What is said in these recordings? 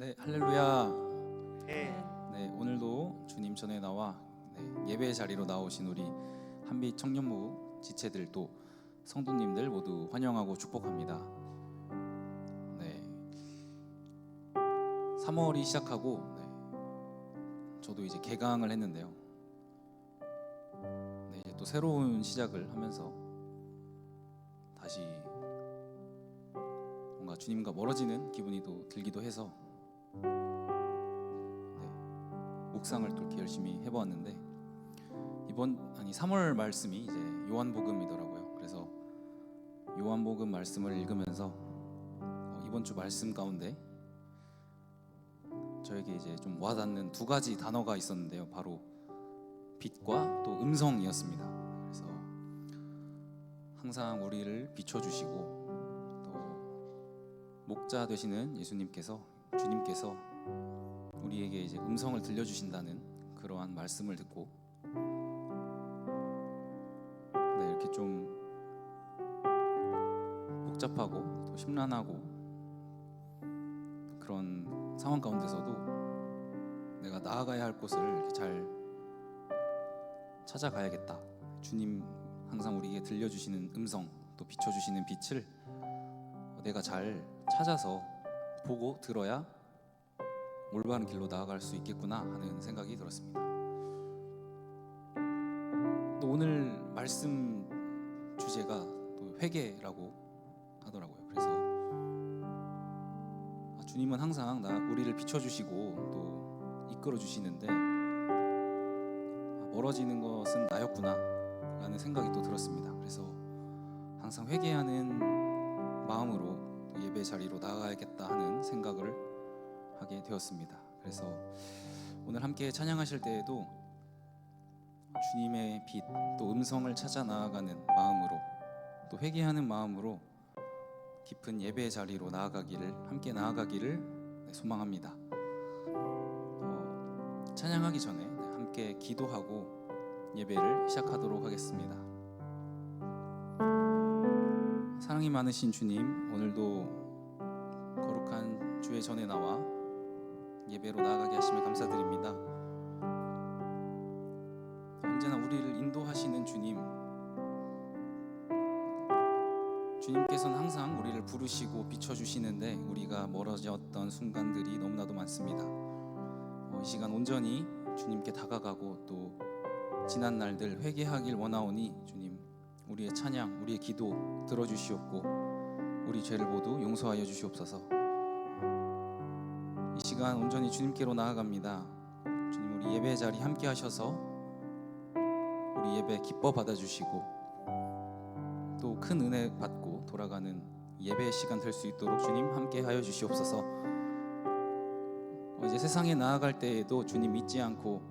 네, 할렐루야. 네. 네, 오늘도 주님 전에 나와 예배의 자리로 나오신 우리 한빛 청년부 지체들도 성도님들 모두 환영하고 축복합니다. 네, 3월이 시작하고 저도 이제 개강을 했는데요. 네, 이제 또 새로운 시작을 하면서 다시 뭔가 주님과 멀어지는 기분이 또 들기도 해서 묵상을 또 이렇게 열심히 해보았는데 3월 말씀이 이제 요한복음이더라고요. 그래서 요한복음 말씀을 읽으면서 이번 주 말씀 가운데 저에게 이제 좀 와닿는 두 가지 단어가 있었는데요. 바로 빛과 또 음성이었습니다. 그래서 항상 우리를 비춰주시고 또 목자 되시는 예수님께서 주님께서 우리에게 이제 음성을 들려주신다는 그러한 말씀을 듣고 이렇게 좀 복잡하고 또 심란하고 그런 상황 가운데서도 내가 나아가야 할 곳을 이렇게 잘 찾아가야겠다. 주님 항상 우리에게 들려주시는 음성 또 비춰주시는 빛을 내가 잘 찾아서 보고 들어야 올바른 길로 나아갈 수 있겠구나 하는 생각이 들었습니다. 또 오늘 말씀 주제가 또 회개라고 하더라고요. 그래서 주님은 항상 우리를 비춰주시고 또 이끌어주시는데 멀어지는 것은 나였구나 라는 생각이 또 들었습니다. 그래서 항상 회개하는 마음으로 예배 자리로 나아가야겠다 하는 생각을 하게 되었습니다. 그래서 오늘 함께 찬양하실 때에도 주님의 빛, 또 음성을 찾아 나아가는 마음으로 또 회개하는 마음으로 깊은 예배의 자리로 함께 나아가기를 소망합니다. 찬양하기 전에 함께 기도하고 예배를 시작하도록 하겠습니다. 사랑이 많으신 주님, 오늘도 거룩한 주의 전에 나와 예배로 나아가게 하시며 감사드립니다. 언제나 우리를 인도하시는 주님께서는 항상 우리를 부르시고 비춰주시는데 우리가 멀어졌던 순간들이 너무나도 많습니다. 이 시간 온전히 주님께 다가가고 또 지난 날들 회개하길 원하오니 주님, 우리의 찬양, 우리의 기도 들어주시옵고 우리 죄를 모두 용서하여 주시옵소서. 이 시간 온전히 주님께로 나아갑니다. 주님, 우리 예배 자리 함께 하셔서 우리 예배 기뻐 받아주시고 또 큰 은혜 받고 돌아가는 예배의 시간 될 수 있도록 주님 함께 하여 주시옵소서. 이제 세상에 나아갈 때에도 주님 잊지 않고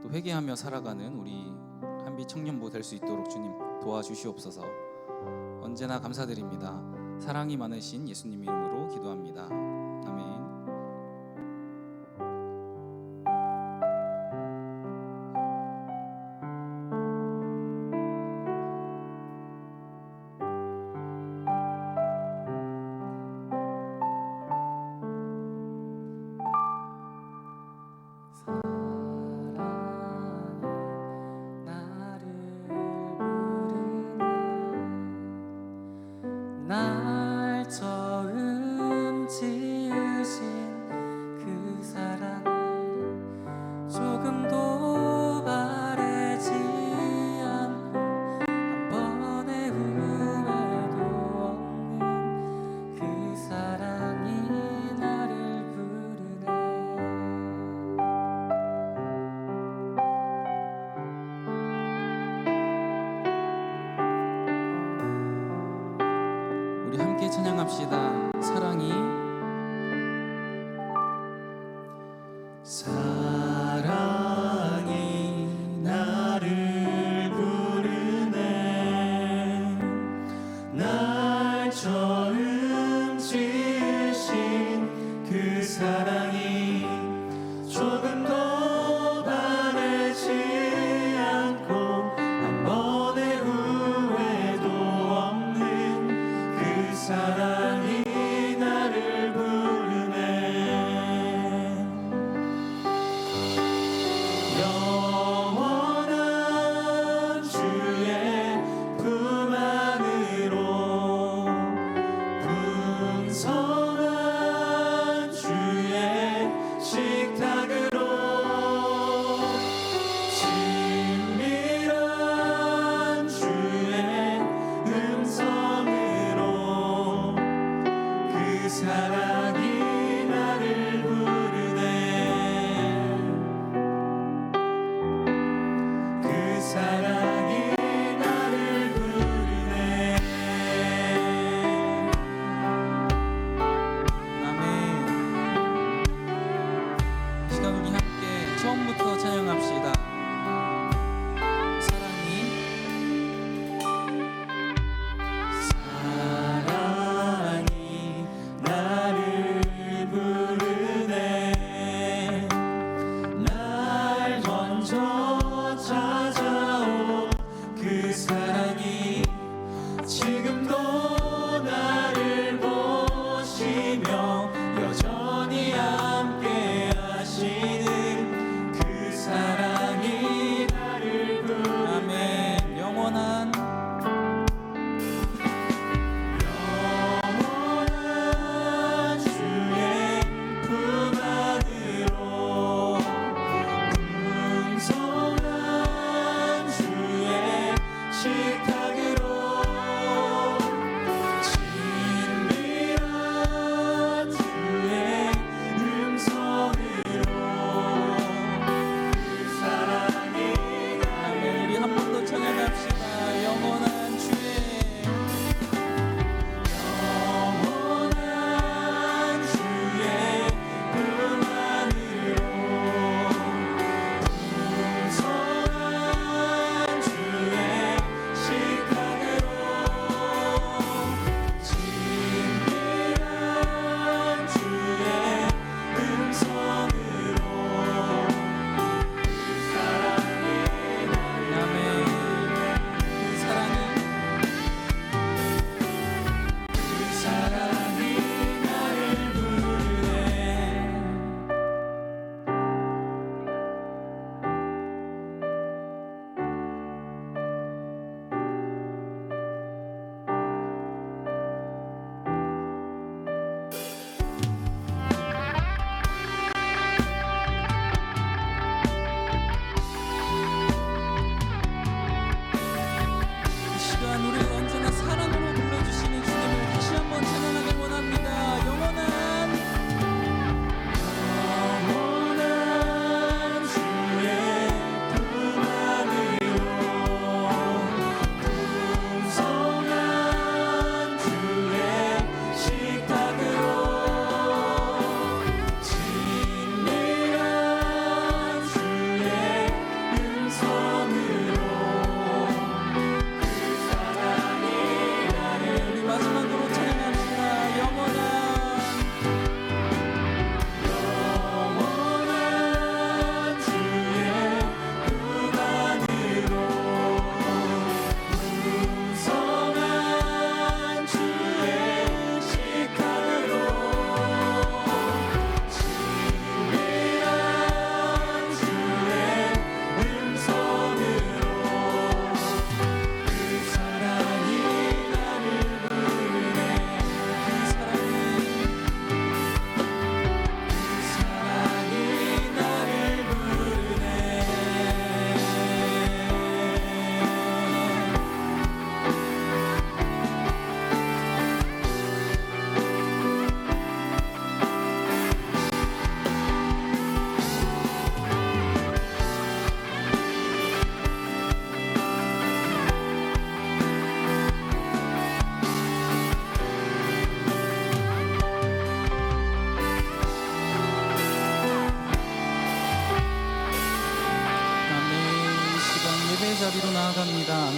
또 회개하며 살아가는 우리 한빛 청년부 될 수 있도록 주님 도와주시옵소서. 언제나 감사드립니다. 사랑이 많으신 예수님 이름으로 기도합니다. 아멘. 날 처음 지으신 그 사랑을 조금도 바래지 않고 한 번의 후회도 없는 그 사랑이 나를 부르네. 우리 함께 찬양합시다. 사랑이 나를 부르네. 날 처음 지으신 그 사랑이 조금도 바래지 않고 한 번의 후회도 없는 그 사랑이 나를 사랑이 나를 부르네 그 사랑이 나를 부르네 아멘. 이 시간 우리 함께 처음부터 찬양합시다. 사랑이 나를 부르네 날 먼저 찾아온 그 사랑이 지금도 나를 보시며 여전히 함께 하시는 그 사랑이 나를 부르네 아멘. 영원한 주의 품 안으로 풍성한 주의 식탁으로 친밀한 주의 음성으로 그 사랑이 아멘. 우리 한 번 더 찬양합시다. 영원한 주의 영원한 주의 품 안으로 풍성한 주의 식탁으로 친밀한 주의 음성으로 그 사랑이 아멘. 그 사랑이 나를 부르네 이 시간 우리를 언제나 사랑으로 불러주시는 주님을 다시 한번 찬양하길 원합니다. 영원한 영원한 주의 품 안으로 풍성한 주의 식탁으로 친밀한 주의 음성으로 그 사랑이 나를 우리 마지막으로 찬양합시다. 영원한 영원한 주의 품 안으로 풍성한 주의 식탁으로 친밀한 주의 음성으로 그 사랑이 나를 부르네 그 사랑이 사랑이 나를 부르네 아멘. 이 시간 예배 자리로 나아갑니다. 아멘.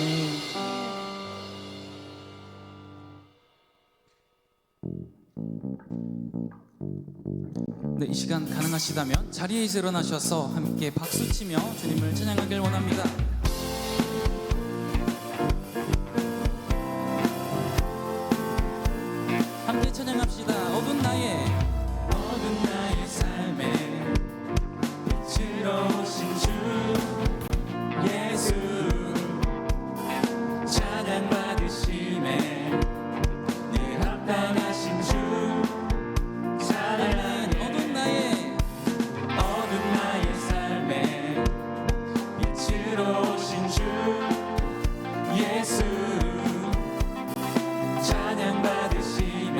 네, 이 시간 가능하시다면 자리에서 일어나셔서 함께 박수치며 주님을 찬양하길 원합니다. 함께 찬양합시다. 어두운 나의 삶에 빛으로 오신 주 예수 찬양받으심에 늘 합당하신 주 사랑하는 어두운 나의 삶에 빛으로 오신 주 예수 찬양받으심에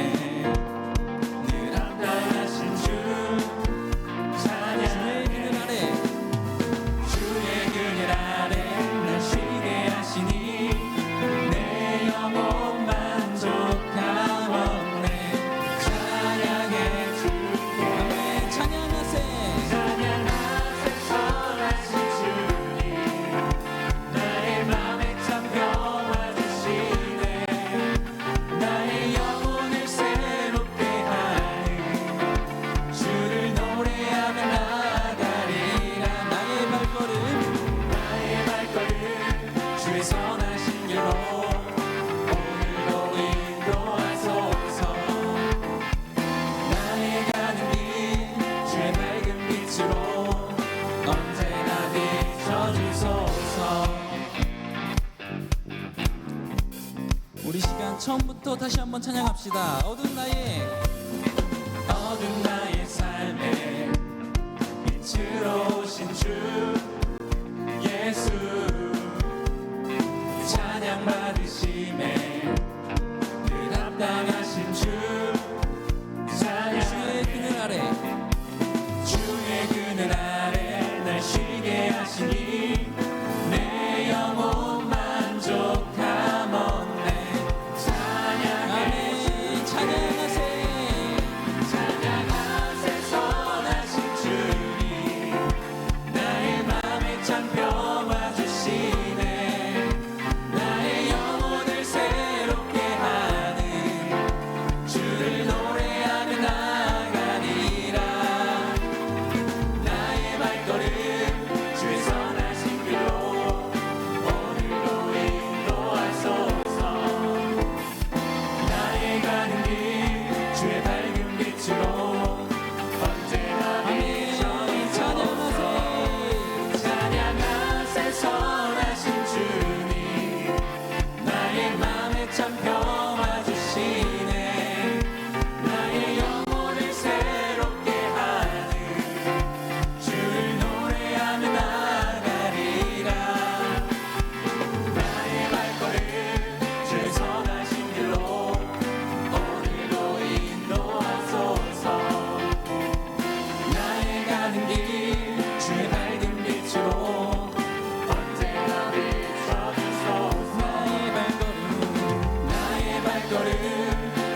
다시 한번 찬양합시다. 어두운 나의 삶에 빛으로 오신 주 예수 찬양 받으심에 늘 합당하신 주 찬양 주의 그늘 아래 주의 그늘 아래 날 쉬게 하시니 내 영혼 만족함없네 아멘. 찬양하세 찬양하세 선하신 주님 나의 맘에 참 평화 주시네 나의 영혼을 새롭게 하는 주를 노래하며 나가리라 나의 발걸음 주의 선하신 길로 오늘도 인도하소서 나의 가는 길 주의 밝은 빛으로 언제나 비춰이 찬양하세 찬양하세 선하신 주님 나의 맘에 참 평화 주시네 나의 영혼을 새롭게 하는 주를 노래하며 나가리라 나의 발걸음 주의 선하신 길로 오늘도 인도하소서 나의 가는 길 주의 밝은 빛으로 언제나 비춰주소서 나의 발걸음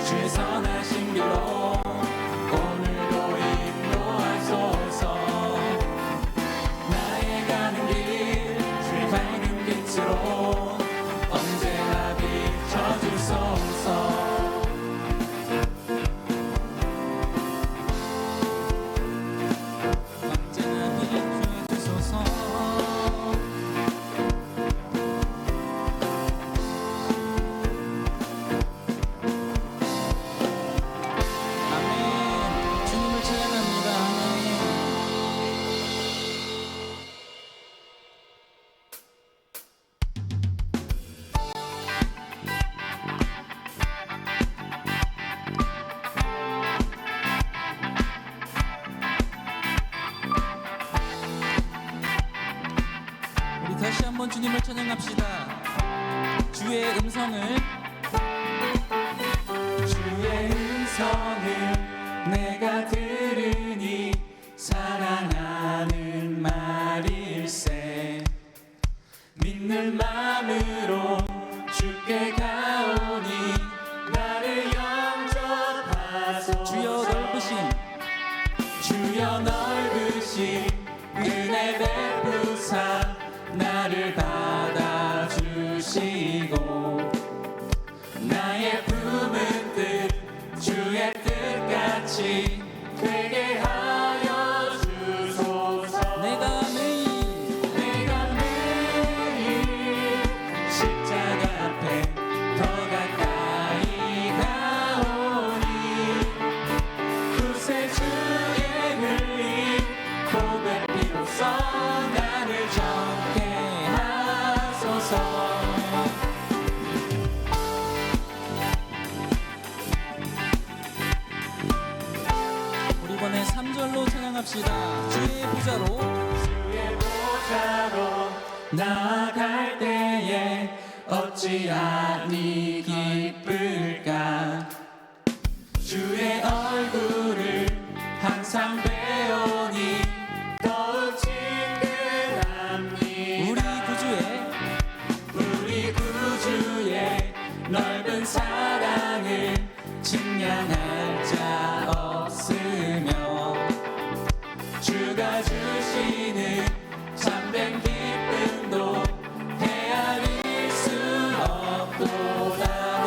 주의 선하신 길로 오늘도 인도하소서 나의 가는 길 주의 밝은 빛으로 언제나 비춰주소서 언제나 비춰 주소서. 아멘. 주님을 찬양합니다. 아멘. 우리 다시 한번 주님을 찬양합시다. 주의 음성을 주의 음성을 내가 들으니 사랑하는 말일세 믿는 마음으로 주께 가오니 나를 영접하소서 주여 넓으신 주여 넓으신 은혜 베푸사 나를 받아주시고 나의 품은 뜻 주의 뜻같이 되게 하여 주소서 내가 매일 십자가 앞에 더 가까이 가오니 구세주의 흘린 보배 피로써 나를 정케 하소서 우리 이번에 3절로 찬양합시다. 주의 보좌로 주의 보좌로 나아갈 때에 어찌하니 기쁠까 주의 얼굴을 항상 배우니 더욱 친근합니다 우리 구주의 넓은 사랑을 측량할 자 없으며 주가 주시는 참된 기쁨도 헤아릴 수 없도다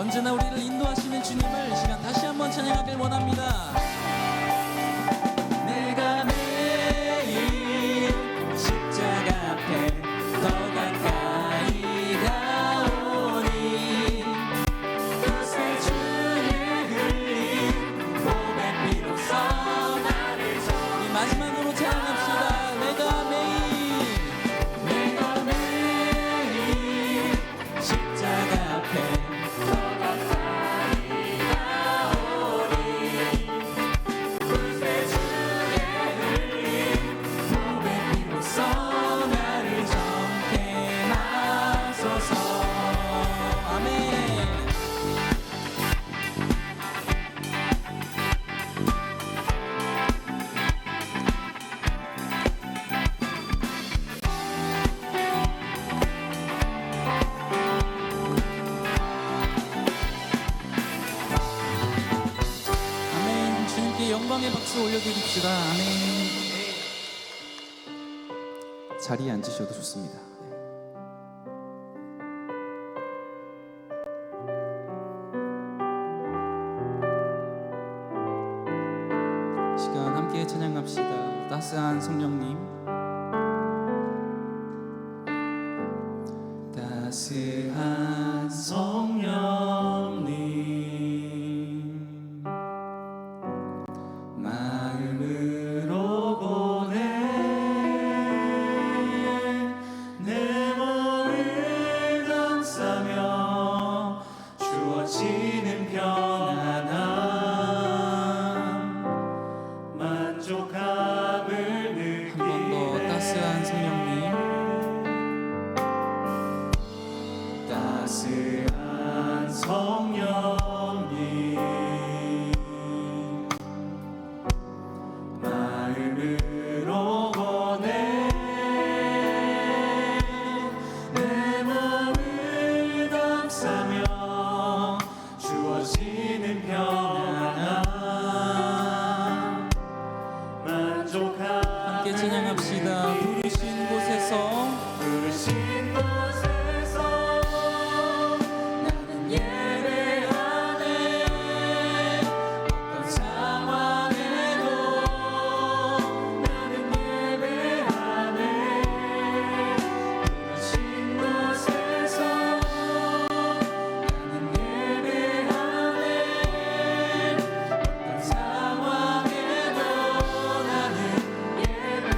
언제나 우리를 인도하시는 주님을 이 시간 다시 한번 찬양하길 원합니다. 내가 매일 십자가 앞에 더 가까이 가오니 그새 주의 흘린 몸의 피로써 나를 우리 마지막으로 찬양합시다. 내가 매일 십자가 앞에 더 가까이 가오니 그새 주의 흘린 몸의 피로써 나를 정케 하소서. 아멘. 아멘. 주님께 영광의 박수 올려드립시다. 아멘. 자리에 앉으셔도 좋습니다. 이 시간 함께 찬양합시다. 따스한 성령님, 따스한 성령님, 마음으로 보내 내 몸을 감싸며 주어지는 편안함 만족함을 느끼네. 한 번 더 따스한 성령님, 따스한 성령님, 마음으로 보내 내 몸을 감싸며 주어지는 편안함 만족함. 함께 찬양합시다. 부르신 곳에서 나는 예배하네. 어떤 상황에도 나는 예배하네. 부르신 곳에서 나는 예배하네. 어떤 상황에도 나는 예배하네.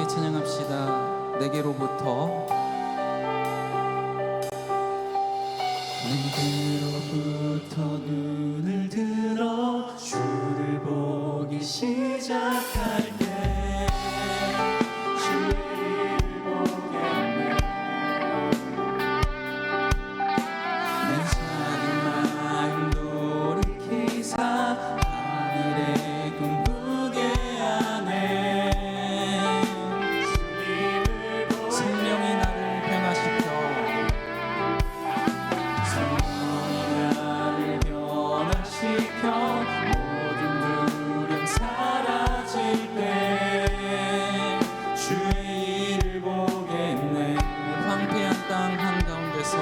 함께 찬양합시다. 내게로부터 눈을 들어 주를 보기 시작할 때 주를 보겠네. 내 작은 마음 돌이키사 하늘에 꿈꾸게 하네. 성령이 나를 변화시켜 모든 두려움 사라질 때 주의 일을 보겠네. 황폐한 땅 한가운데서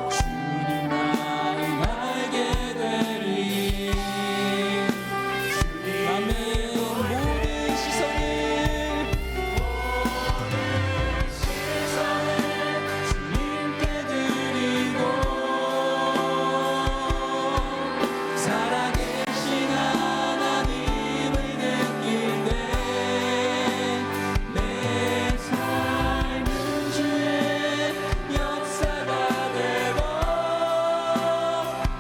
주님 나를 알게 되리. 남의 모든 시선을 주님께 드리고 살아계신 하나님을 느낄 때 내 삶은 주의 역사가 되고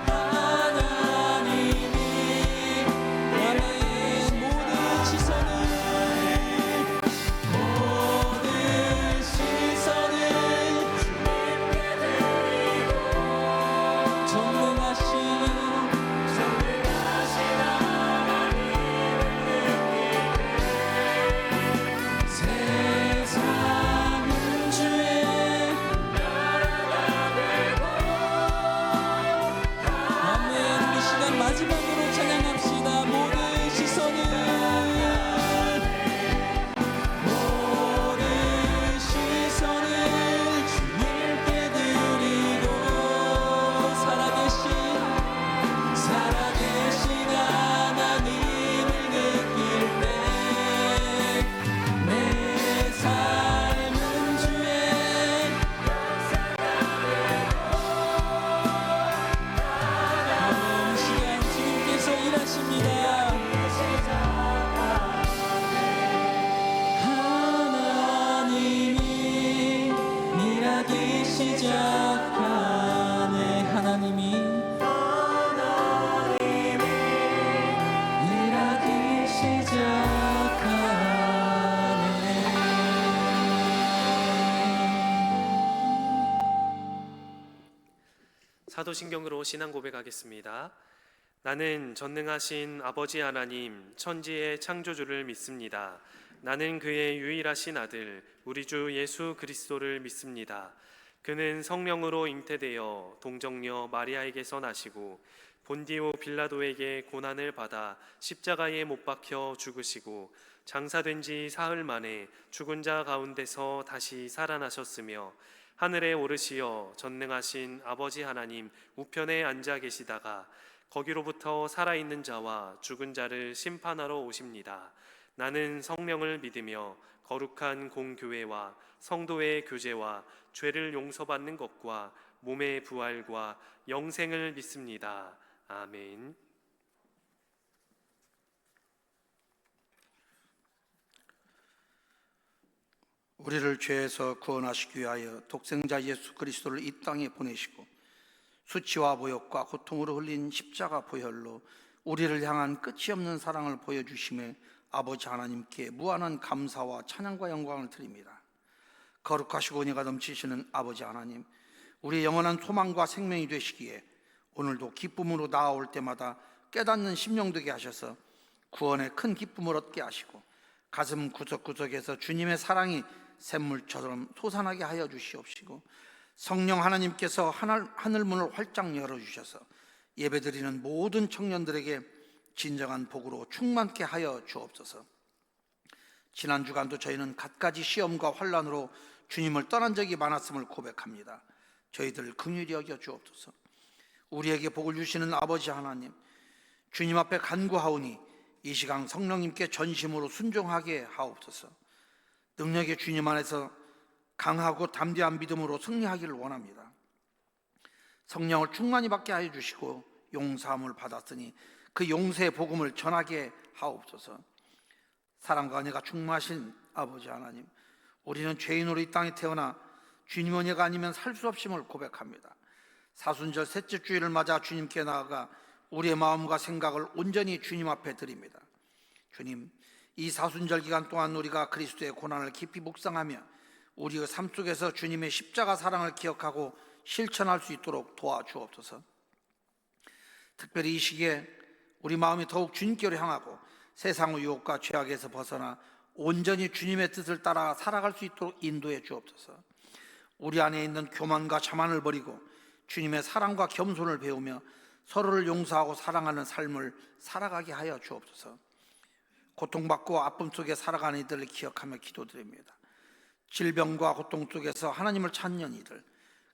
하나님이 남의 모든 시선을 주님께 드리고 전능하신 하나님을 느낄 때 세상은 주의 나라가 되고 아멘. 이 시간 마지막으로 찬양합시다. 모든 시선을 주님께 드리고 살아계신 하나님을 느낄 때 내 삶은 주의 이 시간 주님께서 일하십니다. 하나님이 일하기 시작하네. 하나님이 일하기 시작하네. 사도신경으로 신앙 고백하겠습니다. 나는 전능하신 아버지 하나님 천지의 창조주를 믿습니다. 나는 그의 유일하신 아들 우리 주 예수 그리스도를 믿습니다. 그는 성령으로 잉태되어 동정녀 마리아에게서 나시고 본디오 빌라도에게 고난을 받아 십자가에 못 박혀 죽으시고 장사된 지 사흘 만에 죽은 자 가운데서 다시 살아나셨으며 하늘에 오르시어 전능하신 아버지 하나님 우편에 앉아 계시다가 거기로부터 살아있는 자와 죽은 자를 심판하러 오십니다. 나는 성령을 믿으며 거룩한 공교회와 성도의 교제와 죄를 용서받는 것과 몸의 부활과 영생을 믿습니다. 아멘. 우리를 죄에서 구원하시기 위하여 독생자 예수 그리스도를 이 땅에 보내시고 수치와 모욕과 고통으로 흘린 십자가 보혈로 우리를 향한 끝이 없는 사랑을 보여주심에 아버지 하나님께 무한한 감사와 찬양과 영광을 드립니다. 거룩하시고 은혜가 넘치시는 아버지 하나님, 우리의 영원한 소망과 생명이 되시기에 오늘도 기쁨으로 나아올 때마다 깨닫는 심령 되게 하셔서 구원의 큰 기쁨을 얻게 하시고 가슴 구석구석에서 주님의 사랑이 샘물처럼 솟아나게 하여 주시옵시고 성령 하나님께서 하늘문을 활짝 열어주셔서 예배드리는 모든 청년들에게 진정한 복으로 충만케 하여 주옵소서. 지난 주간도 저희는 갖가지 시험과 환난으로 주님을 떠난 적이 많았음을 고백합니다. 저희들 긍휼히 여겨 주옵소서. 우리에게 복을 주시는 아버지 하나님, 주님 앞에 간구하오니 이 시간 성령님께 전심으로 순종하게 하옵소서. 능력의 주님 안에서 강하고 담대한 믿음으로 승리하기를 원합니다. 성령을 충만히 받게 하여 주시고 용서함을 받았으니 그 용서의 복음을 전하게 하옵소서. 사랑과 은혜가 충만하신 아버지 하나님, 우리는 죄인으로 이 땅에 태어나 주님 은혜가 아니면 살 수 없음을 고백합니다. 사순절 셋째 주일을 맞아 주님께 나아가 우리의 마음과 생각을 온전히 주님 앞에 드립니다. 주님, 이 사순절 기간 동안 우리가 그리스도의 고난을 깊이 묵상하며 우리의 삶 속에서 주님의 십자가 사랑을 기억하고 실천할 수 있도록 도와주옵소서. 특별히 이 시기에 우리 마음이 더욱 주님께로 향하고 세상의 유혹과 죄악에서 벗어나 온전히 주님의 뜻을 따라 살아갈 수 있도록 인도해 주옵소서. 우리 안에 있는 교만과 자만을 버리고 주님의 사랑과 겸손을 배우며 서로를 용서하고 사랑하는 삶을 살아가게 하여 주옵소서. 고통받고 아픔 속에 살아가는 이들을 기억하며 기도드립니다. 질병과 고통 속에서 하나님을 찾는 이들,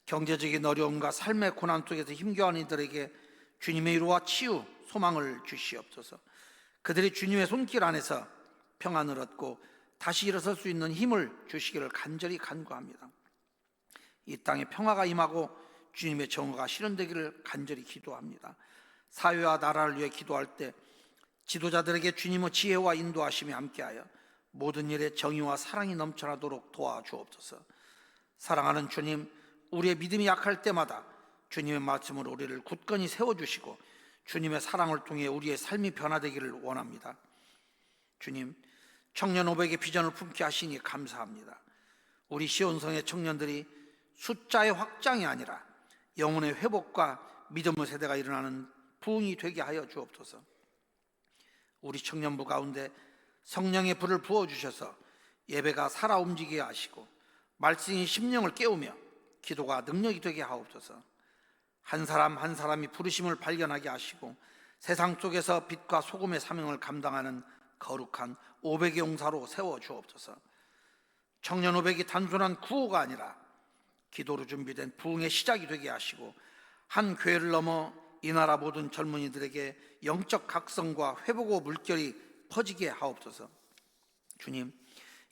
경제적인 어려움과 삶의 고난 속에서 힘겨워하는 이들에게 주님의 위로와 치유, 소망을 주시옵소서. 그들이 주님의 손길 안에서 평안을 얻고 다시 일어설 수 있는 힘을 주시기를 간절히 간구합니다. 이 땅에 평화가 임하고 주님의 정의가 실현되기를 간절히 기도합니다. 사회와 나라를 위해 기도할 때 지도자들에게 주님의 지혜와 인도하심이 함께하여 모든 일에 정의와 사랑이 넘쳐나도록 도와주옵소서. 사랑하는 주님, 우리의 믿음이 약할 때마다 주님의 말씀으로 우리를 굳건히 세워주시고 주님의 사랑을 통해 우리의 삶이 변화되기를 원합니다. 주님, 청년 500의 비전을 품게 하시니 감사합니다. 우리 시온성의 청년들이 숫자의 확장이 아니라 영혼의 회복과 믿음의 세대가 일어나는 부흥이 되게 하여 주옵소서. 우리 청년부 가운데 성령의 불을 부어주셔서 예배가 살아 움직이게 하시고 말씀이 심령을 깨우며 기도가 능력이 되게 하옵소서. 한 사람 한 사람이 부르심을 발견하게 하시고 세상 속에서 빛과 소금의 사명을 감당하는 거룩한 500의 용사로 세워주옵소서. 청년 500이 단순한 구호가 아니라 기도로 준비된 부흥의 시작이 되게 하시고 한 교회를 넘어 이 나라 모든 젊은이들에게 영적 각성과 회복의 물결이 퍼지게 하옵소서. 주님,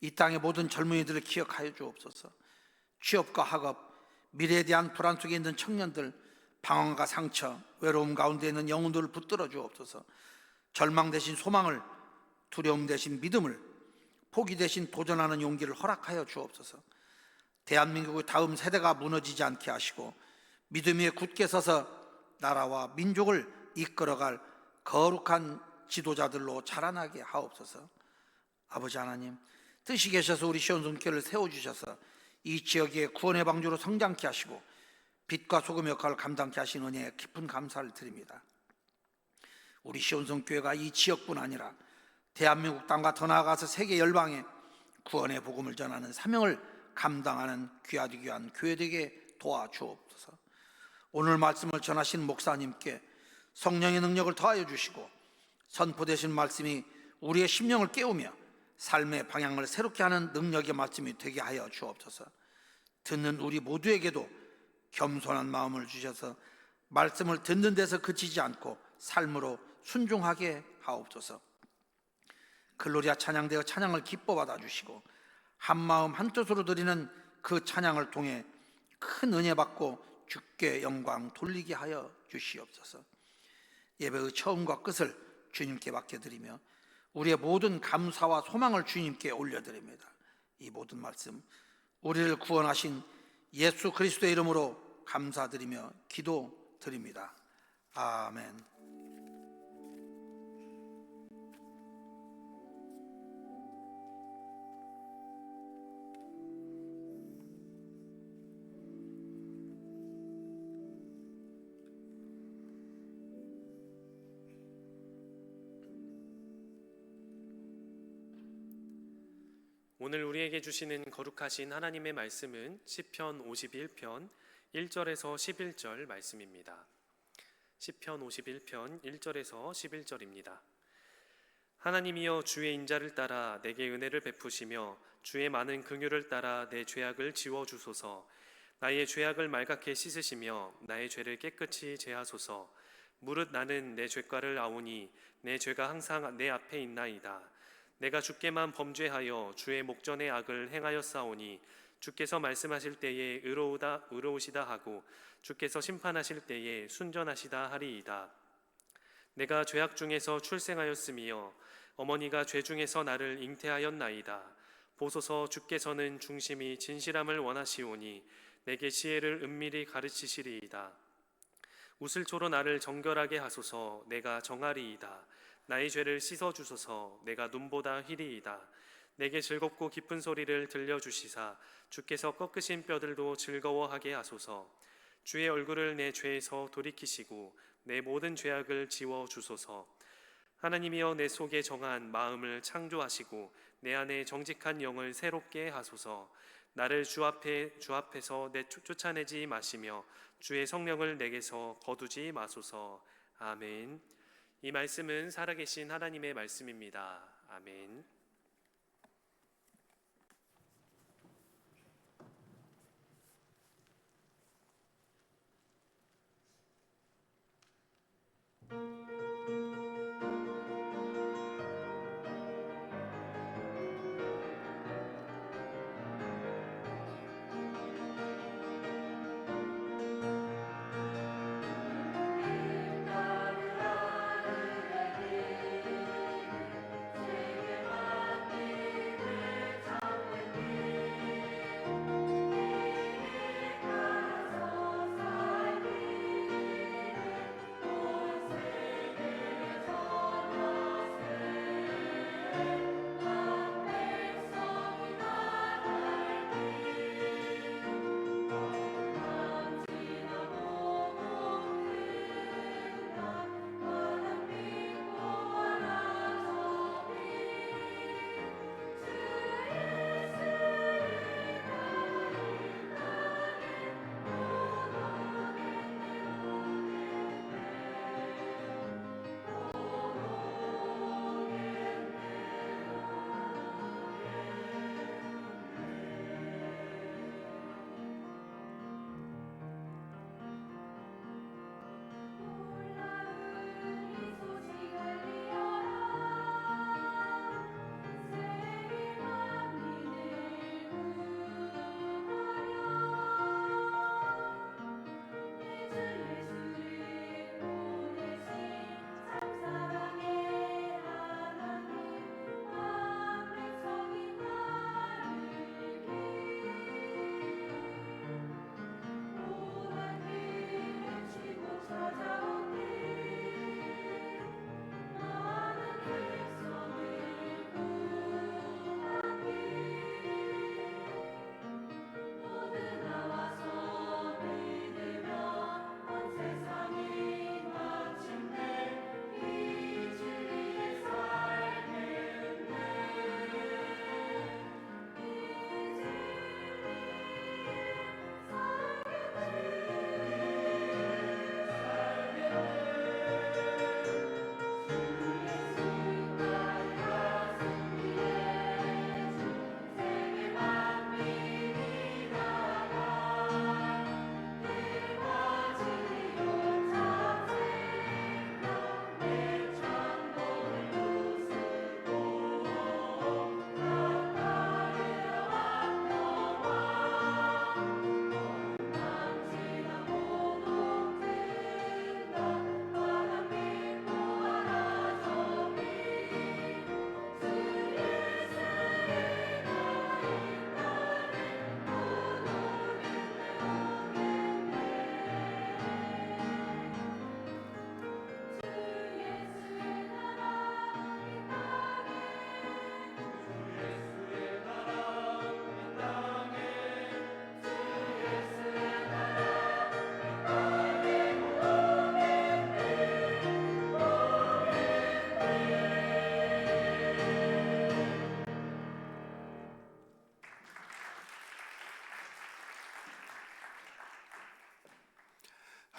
이 땅의 모든 젊은이들을 기억하여 주옵소서. 취업과 학업, 미래에 대한 불안 속에 있는 청년들, 방황과 상처, 외로움 가운데 있는 영혼들을 붙들어 주옵소서. 절망 대신 소망을, 두려움 대신 믿음을, 포기 대신 도전하는 용기를 허락하여 주옵소서. 대한민국의 다음 세대가 무너지지 않게 하시고 믿음 위에 굳게 서서 나라와 민족을 이끌어갈 거룩한 지도자들로 자라나게 하옵소서. 아버지 하나님, 뜻이 계셔서 우리 시온성교회를 세워주셔서 이 지역의 구원의 방주로 성장케 하시고 빛과 소금 역할을 감당케 하신 은혜에 깊은 감사를 드립니다. 우리 시온성교회가 이 지역뿐 아니라 대한민국 땅과 더 나아가서 세계 열방에 구원의 복음을 전하는 사명을 감당하는 귀하디 귀한 교회되게 도와주옵소서. 오늘 말씀을 전하신 목사님께 성령의 능력을 더하여 주시고 선포되신 말씀이 우리의 심령을 깨우며 삶의 방향을 새롭게 하는 능력의 말씀이 되게 하여 주옵소서. 듣는 우리 모두에게도 겸손한 마음을 주셔서 말씀을 듣는 데서 그치지 않고 삶으로 순종하게 하옵소서. 글로리아 찬양되어 찬양을 기뻐 받아주시고 한 마음 한 뜻으로 드리는 그 찬양을 통해 큰 은혜 받고 주께 영광 돌리게 하여 주시옵소서. 예배의 처음과 끝을 주님께 맡겨드리며 우리의 모든 감사와 소망을 주님께 올려드립니다. 이 모든 말씀 우리를 구원하신 예수 그리스도의 이름으로 감사드리며 기도드립니다. 아멘. 오늘 우리에게 주시는 거룩하신 하나님의 말씀은 시편 51편 1절에서 11절 말씀입니다. 시편 51편 1절에서 11절입니다. 하나님이여, 주의 인자를 따라 내게 은혜를 베푸시며 주의 많은 긍휼을 따라 내 죄악을 지워 주소서. 나의 죄악을 말갛게 씻으시며 나의 죄를 깨끗이 제하소서. 무릇 나는 내 죄과를 아오니 내 죄가 항상 내 앞에 있나이다. 내가 주께만 범죄하여 주의 목전의 악을 행하였사오니 주께서 말씀하실 때에 의로우시다 하고 주께서 심판하실 때에 순전하시다 하리이다. 내가 죄악 중에서 출생하였으며 어머니가 죄 중에서 나를 잉태하였나이다. 보소서, 주께서는 중심이 진실함을 원하시오니 내게 지혜를 은밀히 가르치시리이다. 우슬초로 나를 정결하게 하소서. 내가 정하리이다. 나의 죄를 씻어주소서. 내가 눈보다 희리이다. 내게 즐겁고 기쁜 소리를 들려주시사 주께서 꺾으신 뼈들도 즐거워하게 하소서. 주의 얼굴을 내 죄에서 돌이키시고 내 모든 죄악을 지워주소서. 하나님이여, 내 속에 정한 마음을 창조하시고 내 안에 정직한 영을 새롭게 하소서. 나를 주 앞에서 쫓아내지 마시며 주의 성령을 내게서 거두지 마소서. 아멘. 이 말씀은 살아계신 하나님의 말씀입니다. 아멘.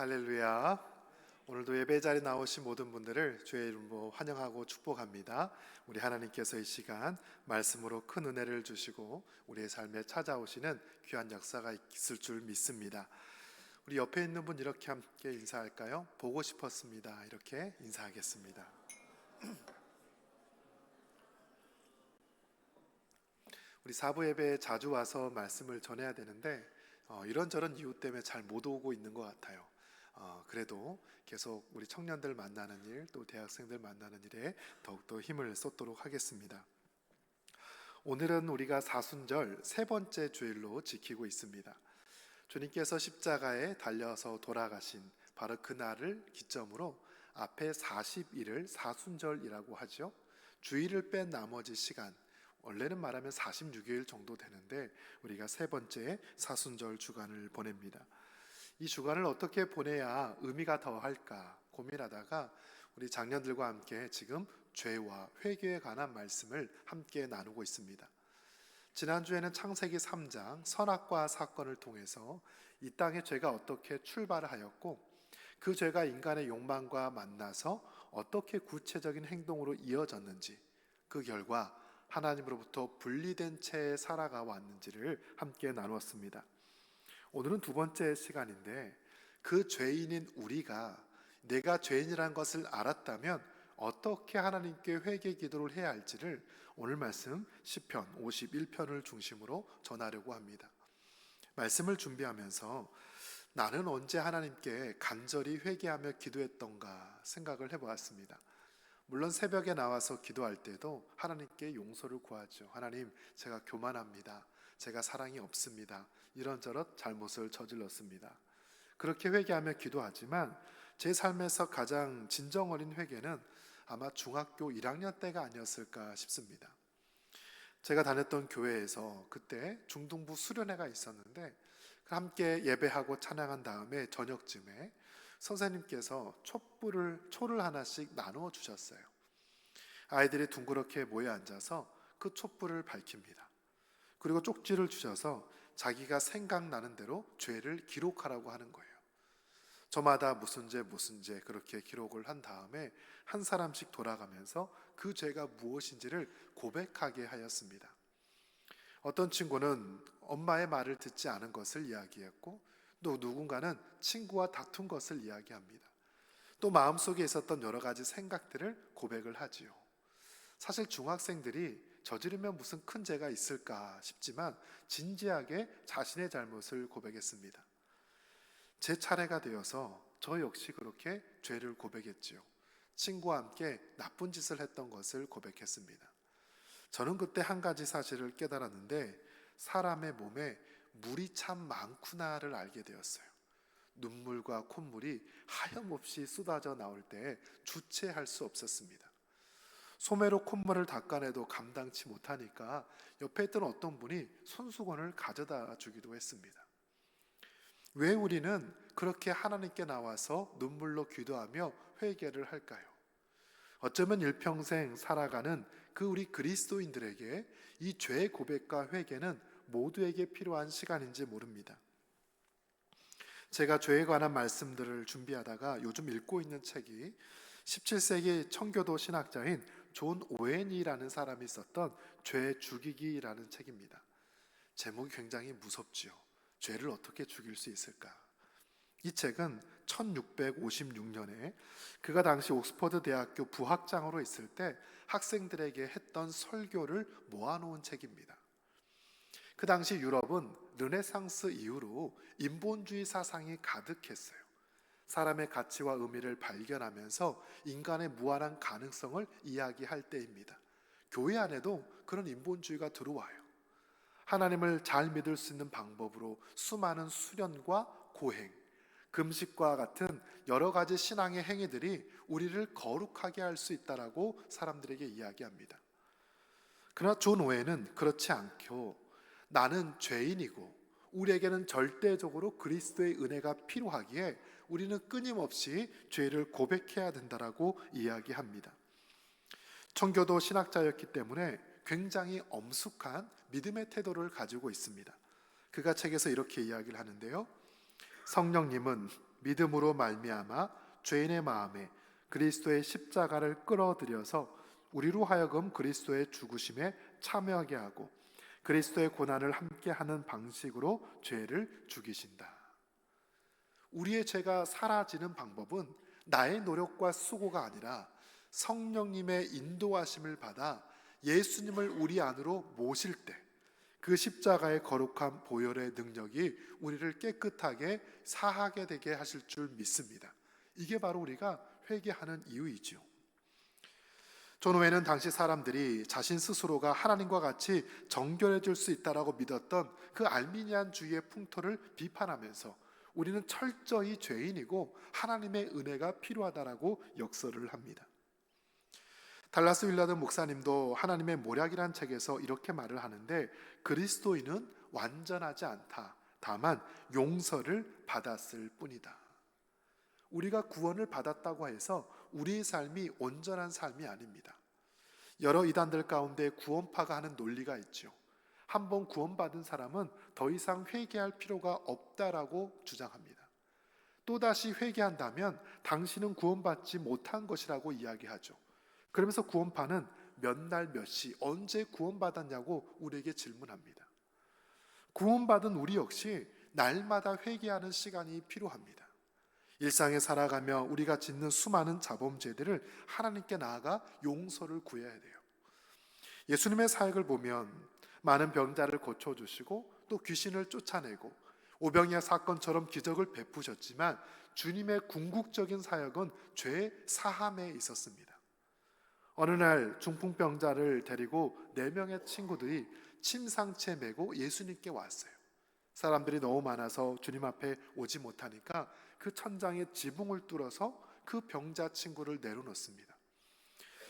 할렐루야. 오늘도 예배 자리에 나오신 모든 분들을 주의 이름으로 환영하고 축복합니다. 우리 하나님께서 이 시간 말씀으로 큰 은혜를 주시고 우리의 삶에 찾아오시는 귀한 역사가 있을 줄 믿습니다. 우리 옆에 있는 분 이렇게 함께 인사할까요? 보고 싶었습니다. 이렇게 인사하겠습니다. 우리 사부 예배에 자주 와서 말씀을 전해야 되는데 이런저런 이유 때문에 잘 못 오고 있는 것 같아요. 그래도 계속 우리 청년들 만나는 일, 또 대학생들 만나는 일에 더욱더 힘을 쏟도록 하겠습니다. 오늘은 우리가 사순절 세 번째 주일로 지키고 있습니다. 주님께서 십자가에 달려서 돌아가신 바로 그날을 기점으로 앞에 40일을 사순절이라고 하죠. 주일을 뺀 나머지 시간, 원래는 말하면 46일 정도 되는데 우리가 세 번째 사순절 주간을 보냅니다. 이 주간을 어떻게 보내야 의미가 더할까 고민하다가 우리 장년들과 함께 지금 죄와 회개에 관한 말씀을 함께 나누고 있습니다. 지난주에는 창세기 3장 선악과 사건을 통해서 이 땅의 죄가 어떻게 출발하였고 그 죄가 인간의 욕망과 만나서 어떻게 구체적인 행동으로 이어졌는지, 그 결과 하나님으로부터 분리된 채 살아가 왔는지를 함께 나누었습니다. 오늘은 두 번째 시간인데 그 죄인인 우리가 내가 죄인이라는 것을 알았다면 어떻게 하나님께 회개 기도를 해야 할지를 오늘 말씀 시편 51편을 중심으로 전하려고 합니다. 말씀을 준비하면서 나는 언제 하나님께 간절히 회개하며 기도했던가 생각을 해보았습니다. 물론 새벽에 나와서 기도할 때도 하나님께 용서를 구하죠. 하나님, 제가 교만합니다. 제가 사랑이 없습니다. 이런저런 잘못을 저질렀습니다. 그렇게 회개하며 기도하지만 제 삶에서 가장 진정 어린 회개는 아마 중학교 1학년 때가 아니었을까 싶습니다. 제가 다녔던 교회에서 그때 중등부 수련회가 있었는데 함께 예배하고 찬양한 다음에 저녁쯤에 선생님께서 초를 하나씩 나누어 주셨어요. 아이들이 둥그렇게 모여 앉아서 그 촛불을 밝힙니다. 그리고 쪽지를 주셔서 자기가 생각나는 대로 죄를 기록하라고 하는 거예요. 저마다 무슨 죄 그렇게 기록을 한 다음에 한 사람씩 돌아가면서 그 죄가 무엇인지를 고백하게 하였습니다. 어떤 친구는 엄마의 말을 듣지 않은 것을 이야기했고, 또 누군가는 친구와 다툰 것을 이야기합니다. 또 마음속에 있었던 여러 가지 생각들을 고백을 하지요. 사실 중학생들이 저지르면 무슨 큰 죄가 있을까 싶지만 진지하게 자신의 잘못을 고백했습니다. 제 차례가 되어서 저 역시 그렇게 죄를 고백했지요. 친구와 함께 나쁜 짓을 했던 것을 고백했습니다. 저는 그때 한 가지 사실을 깨달았는데 사람의 몸에 물이 참 많구나를 알게 되었어요. 눈물과 콧물이 하염없이 쏟아져 나올 때 주체할 수 없었습니다. 소매로 콧물을 닦아내도 감당치 못하니까 옆에 있던 어떤 분이 손수건을 가져다 주기도 했습니다. 왜 우리는 그렇게 하나님께 나와서 눈물로 기도하며 회개를 할까요? 어쩌면 일평생 살아가는 그 우리 그리스도인들에게 이 죄의 고백과 회개는 모두에게 필요한 시간인지 모릅니다. 제가 죄에 관한 말씀들을 준비하다가 요즘 읽고 있는 책이 17세기 청교도 신학자인 존 오웬이라는 사람이 썼던 죄 죽이기라는 책입니다. 제목이 굉장히 무섭지요. 죄를 어떻게 죽일 수 있을까? 이 책은 1656년에 그가 당시 옥스퍼드 대학교 부학장으로 있을 때 학생들에게 했던 설교를 모아놓은 책입니다. 그 당시 유럽은 르네상스 이후로 인본주의 사상이 가득했어요. 사람의 가치와 의미를 발견하면서 인간의 무한한 가능성을 이야기할 때입니다. 교회 안에도 그런 인본주의가 들어와요. 하나님을 잘 믿을 수 있는 방법으로 수많은 수련과 고행, 금식과 같은 여러 가지 신앙의 행위들이 우리를 거룩하게 할 수 있다라고 사람들에게 이야기합니다. 그러나 존 오웬은 그렇지 않고 나는 죄인이고 우리에게는 절대적으로 그리스도의 은혜가 필요하기에 우리는 끊임없이 죄를 고백해야 된다라고 이야기합니다. 청교도 신학자였기 때문에 굉장히 엄숙한 믿음의 태도를 가지고 있습니다. 그가 책에서 이렇게 이야기를 하는데요. 성령님은 믿음으로 말미암아 죄인의 마음에 그리스도의 십자가를 끌어들여서 우리로 하여금 그리스도의 죽으심에 참여하게 하고 그리스도의 고난을 함께하는 방식으로 죄를 죽이신다. 우리의 죄가 사라지는 방법은 나의 노력과 수고가 아니라 성령님의 인도하심을 받아 예수님을 우리 안으로 모실 때, 그 십자가의 거룩한 보혈의 능력이 우리를 깨끗하게 사하게 되게 하실 줄 믿습니다. 이게 바로 우리가 회개하는 이유이죠. 존 오웬은 당시 사람들이 자신 스스로가 하나님과 같이 정결해질 수 있다라고 믿었던 그 알미니안주의의 풍토를 비판하면서 우리는 철저히 죄인이고 하나님의 은혜가 필요하다라고 역설을 합니다. 달라스 윌라드 목사님도 하나님의 모략이란 책에서 이렇게 말을 하는데, 그리스도인은 완전하지 않다. 다만 용서를 받았을 뿐이다. 우리가 구원을 받았다고 해서 우리의 삶이 온전한 삶이 아닙니다. 여러 이단들 가운데 구원파가 하는 논리가 있죠. 한번 구원받은 사람은 더 이상 회개할 필요가 없다라고 주장합니다. 또다시 회개한다면 당신은 구원받지 못한 것이라고 이야기하죠. 그러면서 구원파는 몇 날 몇 시 언제 구원받았냐고 우리에게 질문합니다. 구원받은 우리 역시 날마다 회개하는 시간이 필요합니다. 일상에 살아가며 우리가 짓는 수많은 자범죄들을 하나님께 나아가 용서를 구해야 돼요. 예수님의 사역을 보면 많은 병자를 고쳐주시고 또 귀신을 쫓아내고 오병이어 사건처럼 기적을 베푸셨지만 주님의 궁극적인 사역은 죄 사함에 있었습니다. 어느 날 중풍병자를 데리고 4명의 친구들이 침상채 메고 예수님께 왔어요. 사람들이 너무 많아서 주님 앞에 오지 못하니까 그 천장에 지붕을 뚫어서 그 병자 친구를 내려놓습니다.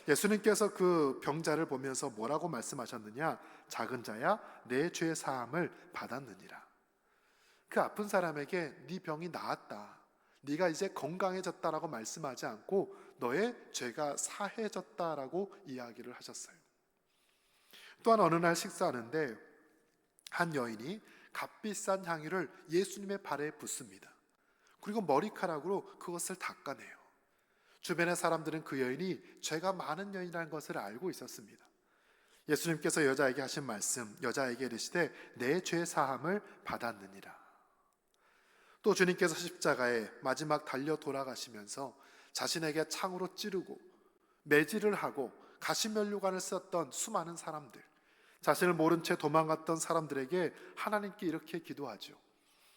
예수님께서 그 병자를 보면서 뭐라고 말씀하셨느냐? 작은 자야, 내 죄 사함을 받았느니라. 그 아픈 사람에게 네 병이 나았다, 네가 이제 건강해졌다라고 말씀하지 않고 너의 죄가 사해졌다라고 이야기를 하셨어요. 또한 어느 날 식사하는데 한 여인이 값비싼 향유를 예수님의 발에 붓습니다. 그리고 머리카락으로 그것을 닦아내요. 주변의 사람들은 그 여인이 죄가 많은 여인이라는 것을 알고 있었습니다. 예수님께서 여자에게 하신 말씀, 여자에게 이르시되 내 죄 사함을 받았느니라. 또 주님께서 십자가에 마지막 달려 돌아가시면서 자신에게 창으로 찌르고 매질을 하고 가시면류관을 썼던 수많은 사람들, 자신을 모른 채 도망갔던 사람들에게 하나님께 이렇게 기도하죠.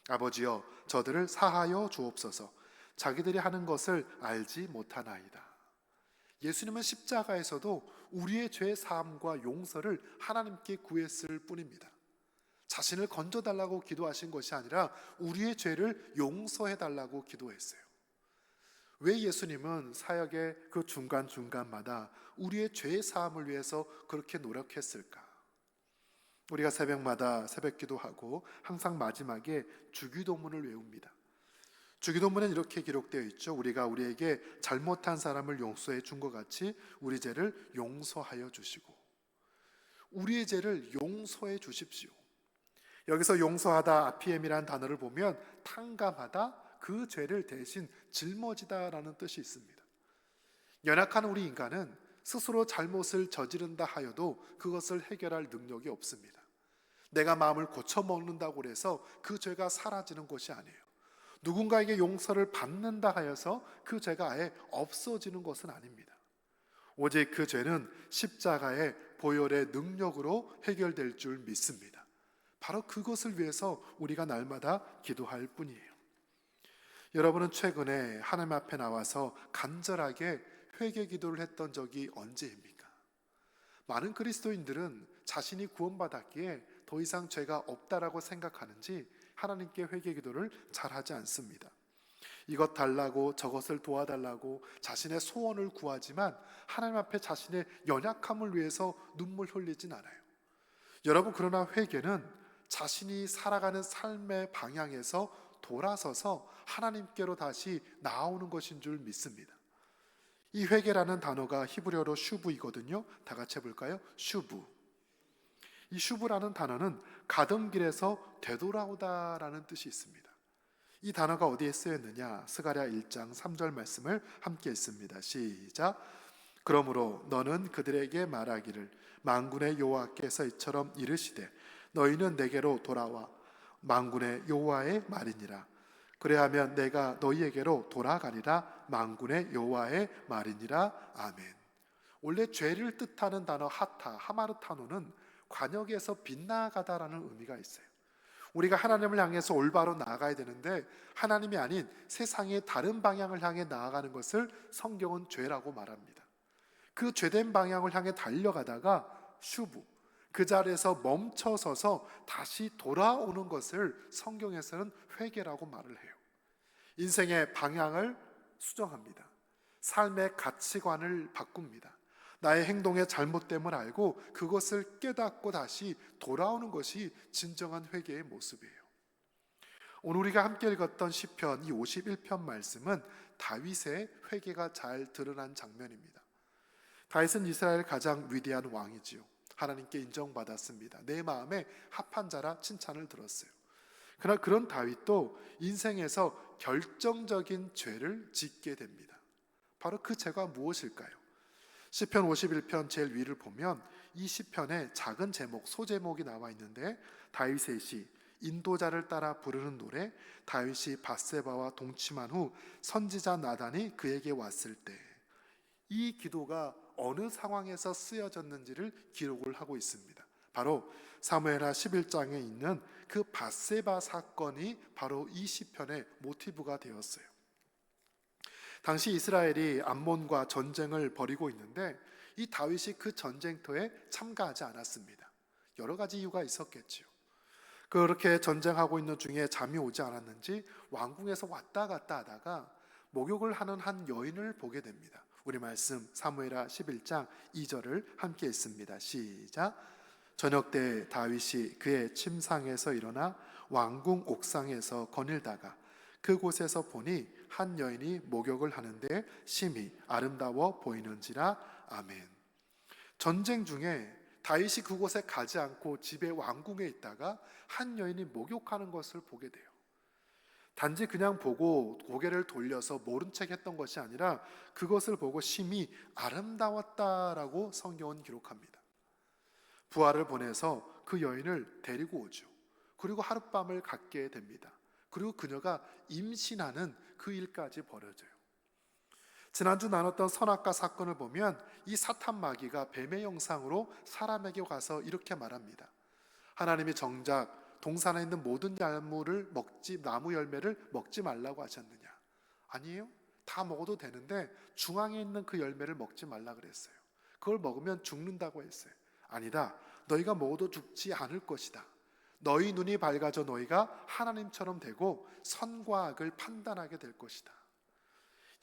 아버지여, 저들을 사하여 주옵소서. 자기들이 하는 것을 알지 못하나이다. 예수님은 십자가에서도 우리의 죄 사함과 용서를 하나님께 구했을 뿐입니다. 자신을 건져달라고 기도하신 것이 아니라 우리의 죄를 용서해달라고 기도했어요. 왜 예수님은 사역의 그 중간중간마다 우리의 죄 사함을 위해서 그렇게 노력했을까? 우리가 새벽마다 새벽 기도하고 항상 마지막에 주기도문을 외웁니다. 주기도문은 이렇게 기록되어 있죠. 우리가 우리에게 잘못한 사람을 용서해 준 것 같이 우리 죄를 용서하여 주시고, 우리의 죄를 용서해 주십시오. 여기서 용서하다, 아피엠이라는 단어를 보면 탕감하다, 그 죄를 대신 짊어지다라는 뜻이 있습니다. 연약한 우리 인간은 스스로 잘못을 저지른다 하여도 그것을 해결할 능력이 없습니다. 내가 마음을 고쳐먹는다고 해서 그 죄가 사라지는 것이 아니에요. 누군가에게 용서를 받는다 하여서 그 죄가 아예 없어지는 것은 아닙니다. 오직 그 죄는 십자가의 보혈의 능력으로 해결될 줄 믿습니다. 바로 그것을 위해서 우리가 날마다 기도할 뿐이에요. 여러분은 최근에 하나님 앞에 나와서 간절하게 회개 기도를 했던 적이 언제입니까? 많은 그리스도인들은 자신이 구원받았기에 더 이상 죄가 없다라고 생각하는지 하나님께 회개 기도를 잘하지 않습니다. 이것 달라고 저것을 도와달라고 자신의 소원을 구하지만 하나님 앞에 자신의 연약함을 위해서 눈물 흘리진 않아요. 여러분, 그러나 회개는 자신이 살아가는 삶의 방향에서 돌아서서 하나님께로 다시 나아오는 것인 줄 믿습니다. 이 회개라는 단어가 히브리어로 슈브이거든요. 다 같이 해볼까요? 슈브. 이 슈브라는 단어는 가던 길에서 되돌아오다라는 뜻이 있습니다. 이 단어가 어디에 쓰였느냐? 스가랴 1장 3절 말씀을 함께 읽습니다. 시작. 그러므로 너는 그들에게 말하기를 만군의 여호와께서 이처럼 이르시되 너희는 내게로 돌아와 만군의 여호와의 말이니라. 그래하면 내가 너희에게로 돌아가리라. 만군의 여호와의 말이니라. 아멘. 원래 죄를 뜻하는 단어 하타, 하마르타노는 관역에서 빗나가다라는 의미가 있어요. 우리가 하나님을 향해서 올바로 나아가야 되는데 하나님이 아닌 세상의 다른 방향을 향해 나아가는 것을 성경은 죄라고 말합니다. 그 죄된 방향을 향해 달려가다가 슈브, 그 자리에서 멈춰서서 다시 돌아오는 것을 성경에서는 회개라고 말을 해요. 인생의 방향을 수정합니다. 삶의 가치관을 바꿉니다. 나의 행동의 잘못됨을 알고 그것을 깨닫고 다시 돌아오는 것이 진정한 회개의 모습이에요. 오늘 우리가 함께 읽었던 시편 이 51편 말씀은 다윗의 회개가 잘 드러난 장면입니다. 다윗은 이스라엘 가장 위대한 왕이지요. 하나님께 인정받았습니다. 내 마음에 합한 자라 칭찬을 들었어요. 그러나 그런 다윗도 인생에서 결정적인 죄를 짓게 됩니다. 바로 그 죄가 무엇일까요? 시편 51편 제일 위를 보면 이 시편에 작은 제목, 소제목이 나와 있는데 다윗의 시, 인도자를 따라 부르는 노래, 다윗이 밧세바와 동침한 후 선지자 나단이 그에게 왔을 때, 이 기도가 어느 상황에서 쓰여졌는지를 기록을 하고 있습니다. 바로 사무엘하 11장에 있는 그 밧세바 사건이 바로 이 시편의 모티브가 되었어요. 당시 이스라엘이 암몬과 전쟁을 벌이고 있는데 이 다윗이 그 전쟁터에 참가하지 않았습니다. 여러 가지 이유가 있었겠지요. 그렇게 전쟁하고 있는 중에 잠이 오지 않았는지 왕궁에서 왔다 갔다 하다가 목욕을 하는 한 여인을 보게 됩니다. 우리 말씀 사무엘하 11장 2절을 함께 읽습니다. 시작. 저녁 때 다윗이 그의 침상에서 일어나 왕궁 옥상에서 거닐다가 그곳에서 보니 한 여인이 목욕을 하는데 심히 아름다워 보이는지라. 아멘. 전쟁 중에 다윗이 그곳에 가지 않고 집에 왕궁에 있다가 한 여인이 목욕하는 것을 보게 돼요. 단지 그냥 보고 고개를 돌려서 모른 척 했던 것이 아니라 그것을 보고 심히 아름다웠다라고 성경은 기록합니다. 부하를 보내서 그 여인을 데리고 오죠. 그리고 하룻밤을 갖게 됩니다. 그리고 그녀가 임신하는 그 일까지 벌어져요. 지난주 나눴던 선악과 사건을 보면 이 사탄 마귀가 뱀의 형상으로 사람에게 가서 이렇게 말합니다. 하나님이 정작 동산에 있는 모든 나무 열매를 먹지 말라고 하셨느냐? 아니에요. 다 먹어도 되는데 중앙에 있는 그 열매를 먹지 말라 그랬어요. 그걸 먹으면 죽는다고 했어요. 아니다. 너희가 먹어도 죽지 않을 것이다. 너희 눈이 밝아져 너희가 하나님처럼 되고 선과 악을 판단하게 될 것이다.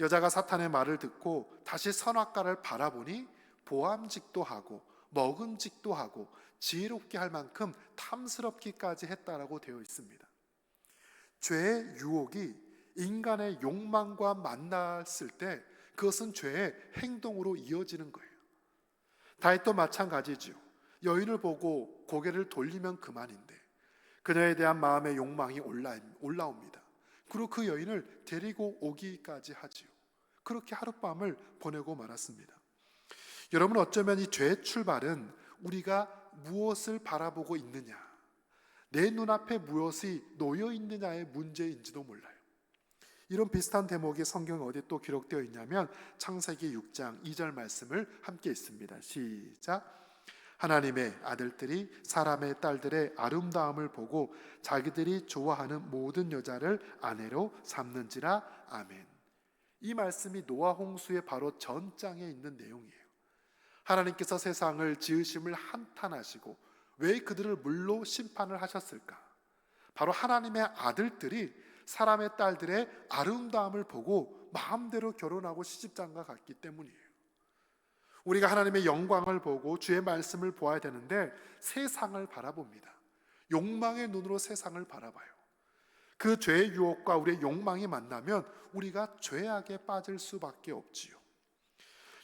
여자가 사탄의 말을 듣고 다시 선악과를 바라보니 보암직도 하고 먹음직도 하고 지혜롭게 할 만큼 탐스럽기까지 했다라고 되어 있습니다. 죄의 유혹이 인간의 욕망과 만났을 때 그것은 죄의 행동으로 이어지는 거예요. 다윗도 마찬가지죠. 여인을 보고 고개를 돌리면 그만인데 그녀에 대한 마음의 욕망이 올라옵니다. 그리고 그 여인을 데리고 오기까지 하지요. 그렇게 하룻밤을 보내고 말았습니다. 여러분, 어쩌면 이 죄의 출발은 우리가 무엇을 바라보고 있느냐, 내 눈앞에 무엇이 놓여 있느냐의 문제인지도 몰라요. 이런 비슷한 대목이 성경에 어디 또 기록되어 있냐면 창세기 6장 2절 말씀을 함께 읽습니다. 시작. 하나님의 아들들이 사람의 딸들의 아름다움을 보고 자기들이 좋아하는 모든 여자를 아내로 삼는지라. 아멘. 이 말씀이 노아 홍수의 바로 전장에 있는 내용이에요. 하나님께서 세상을 지으심을 한탄하시고 왜 그들을 물로 심판을 하셨을까? 바로 하나님의 아들들이 사람의 딸들의 아름다움을 보고 마음대로 결혼하고 시집장가 갔기 때문이에요. 우리가 하나님의 영광을 보고 주의 말씀을 보아야 되는데 세상을 바라봅니다. 욕망의 눈으로 세상을 바라봐요. 그 죄의 유혹과 우리의 욕망이 만나면 우리가 죄악에 빠질 수밖에 없지요.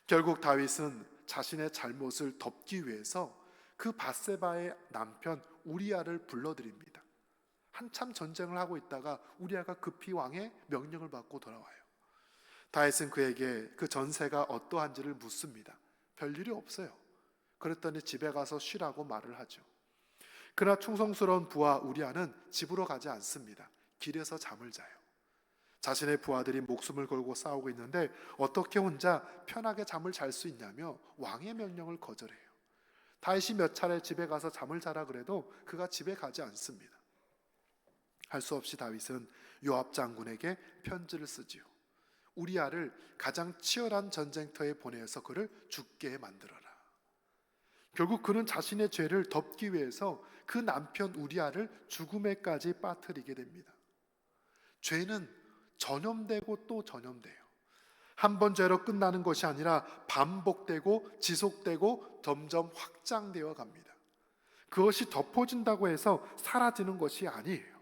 결국 다윗은 자신의 잘못을 덮기 위해서 그 밧세바의 남편 우리아를 불러들입니다. 한참 전쟁을 하고 있다가 우리아가 급히 왕의 명령을 받고 돌아와요. 다윗은 그에게 그 전세가 어떠한지를 묻습니다. 별일이 없어요. 그랬더니 집에 가서 쉬라고 말을 하죠. 그러나 충성스러운 부하 우리아는 집으로 가지 않습니다. 길에서 잠을 자요. 자신의 부하들이 목숨을 걸고 싸우고 있는데 어떻게 혼자 편하게 잠을 잘 수 있냐며 왕의 명령을 거절해요. 다윗이 몇 차례 집에 가서 잠을 자라 그래도 그가 집에 가지 않습니다. 할 수 없이 다윗은 요압 장군에게 편지를 쓰지요. 우리아를 가장 치열한 전쟁터에 보내서 그를 죽게 만들어라. 결국 그는 자신의 죄를 덮기 위해서 그 남편 우리아를 죽음에까지 빠뜨리게 됩니다. 죄는 전염되고 또 전염돼요. 한 번 죄로 끝나는 것이 아니라 반복되고 지속되고 점점 확장되어 갑니다. 그것이 덮어진다고 해서 사라지는 것이 아니에요.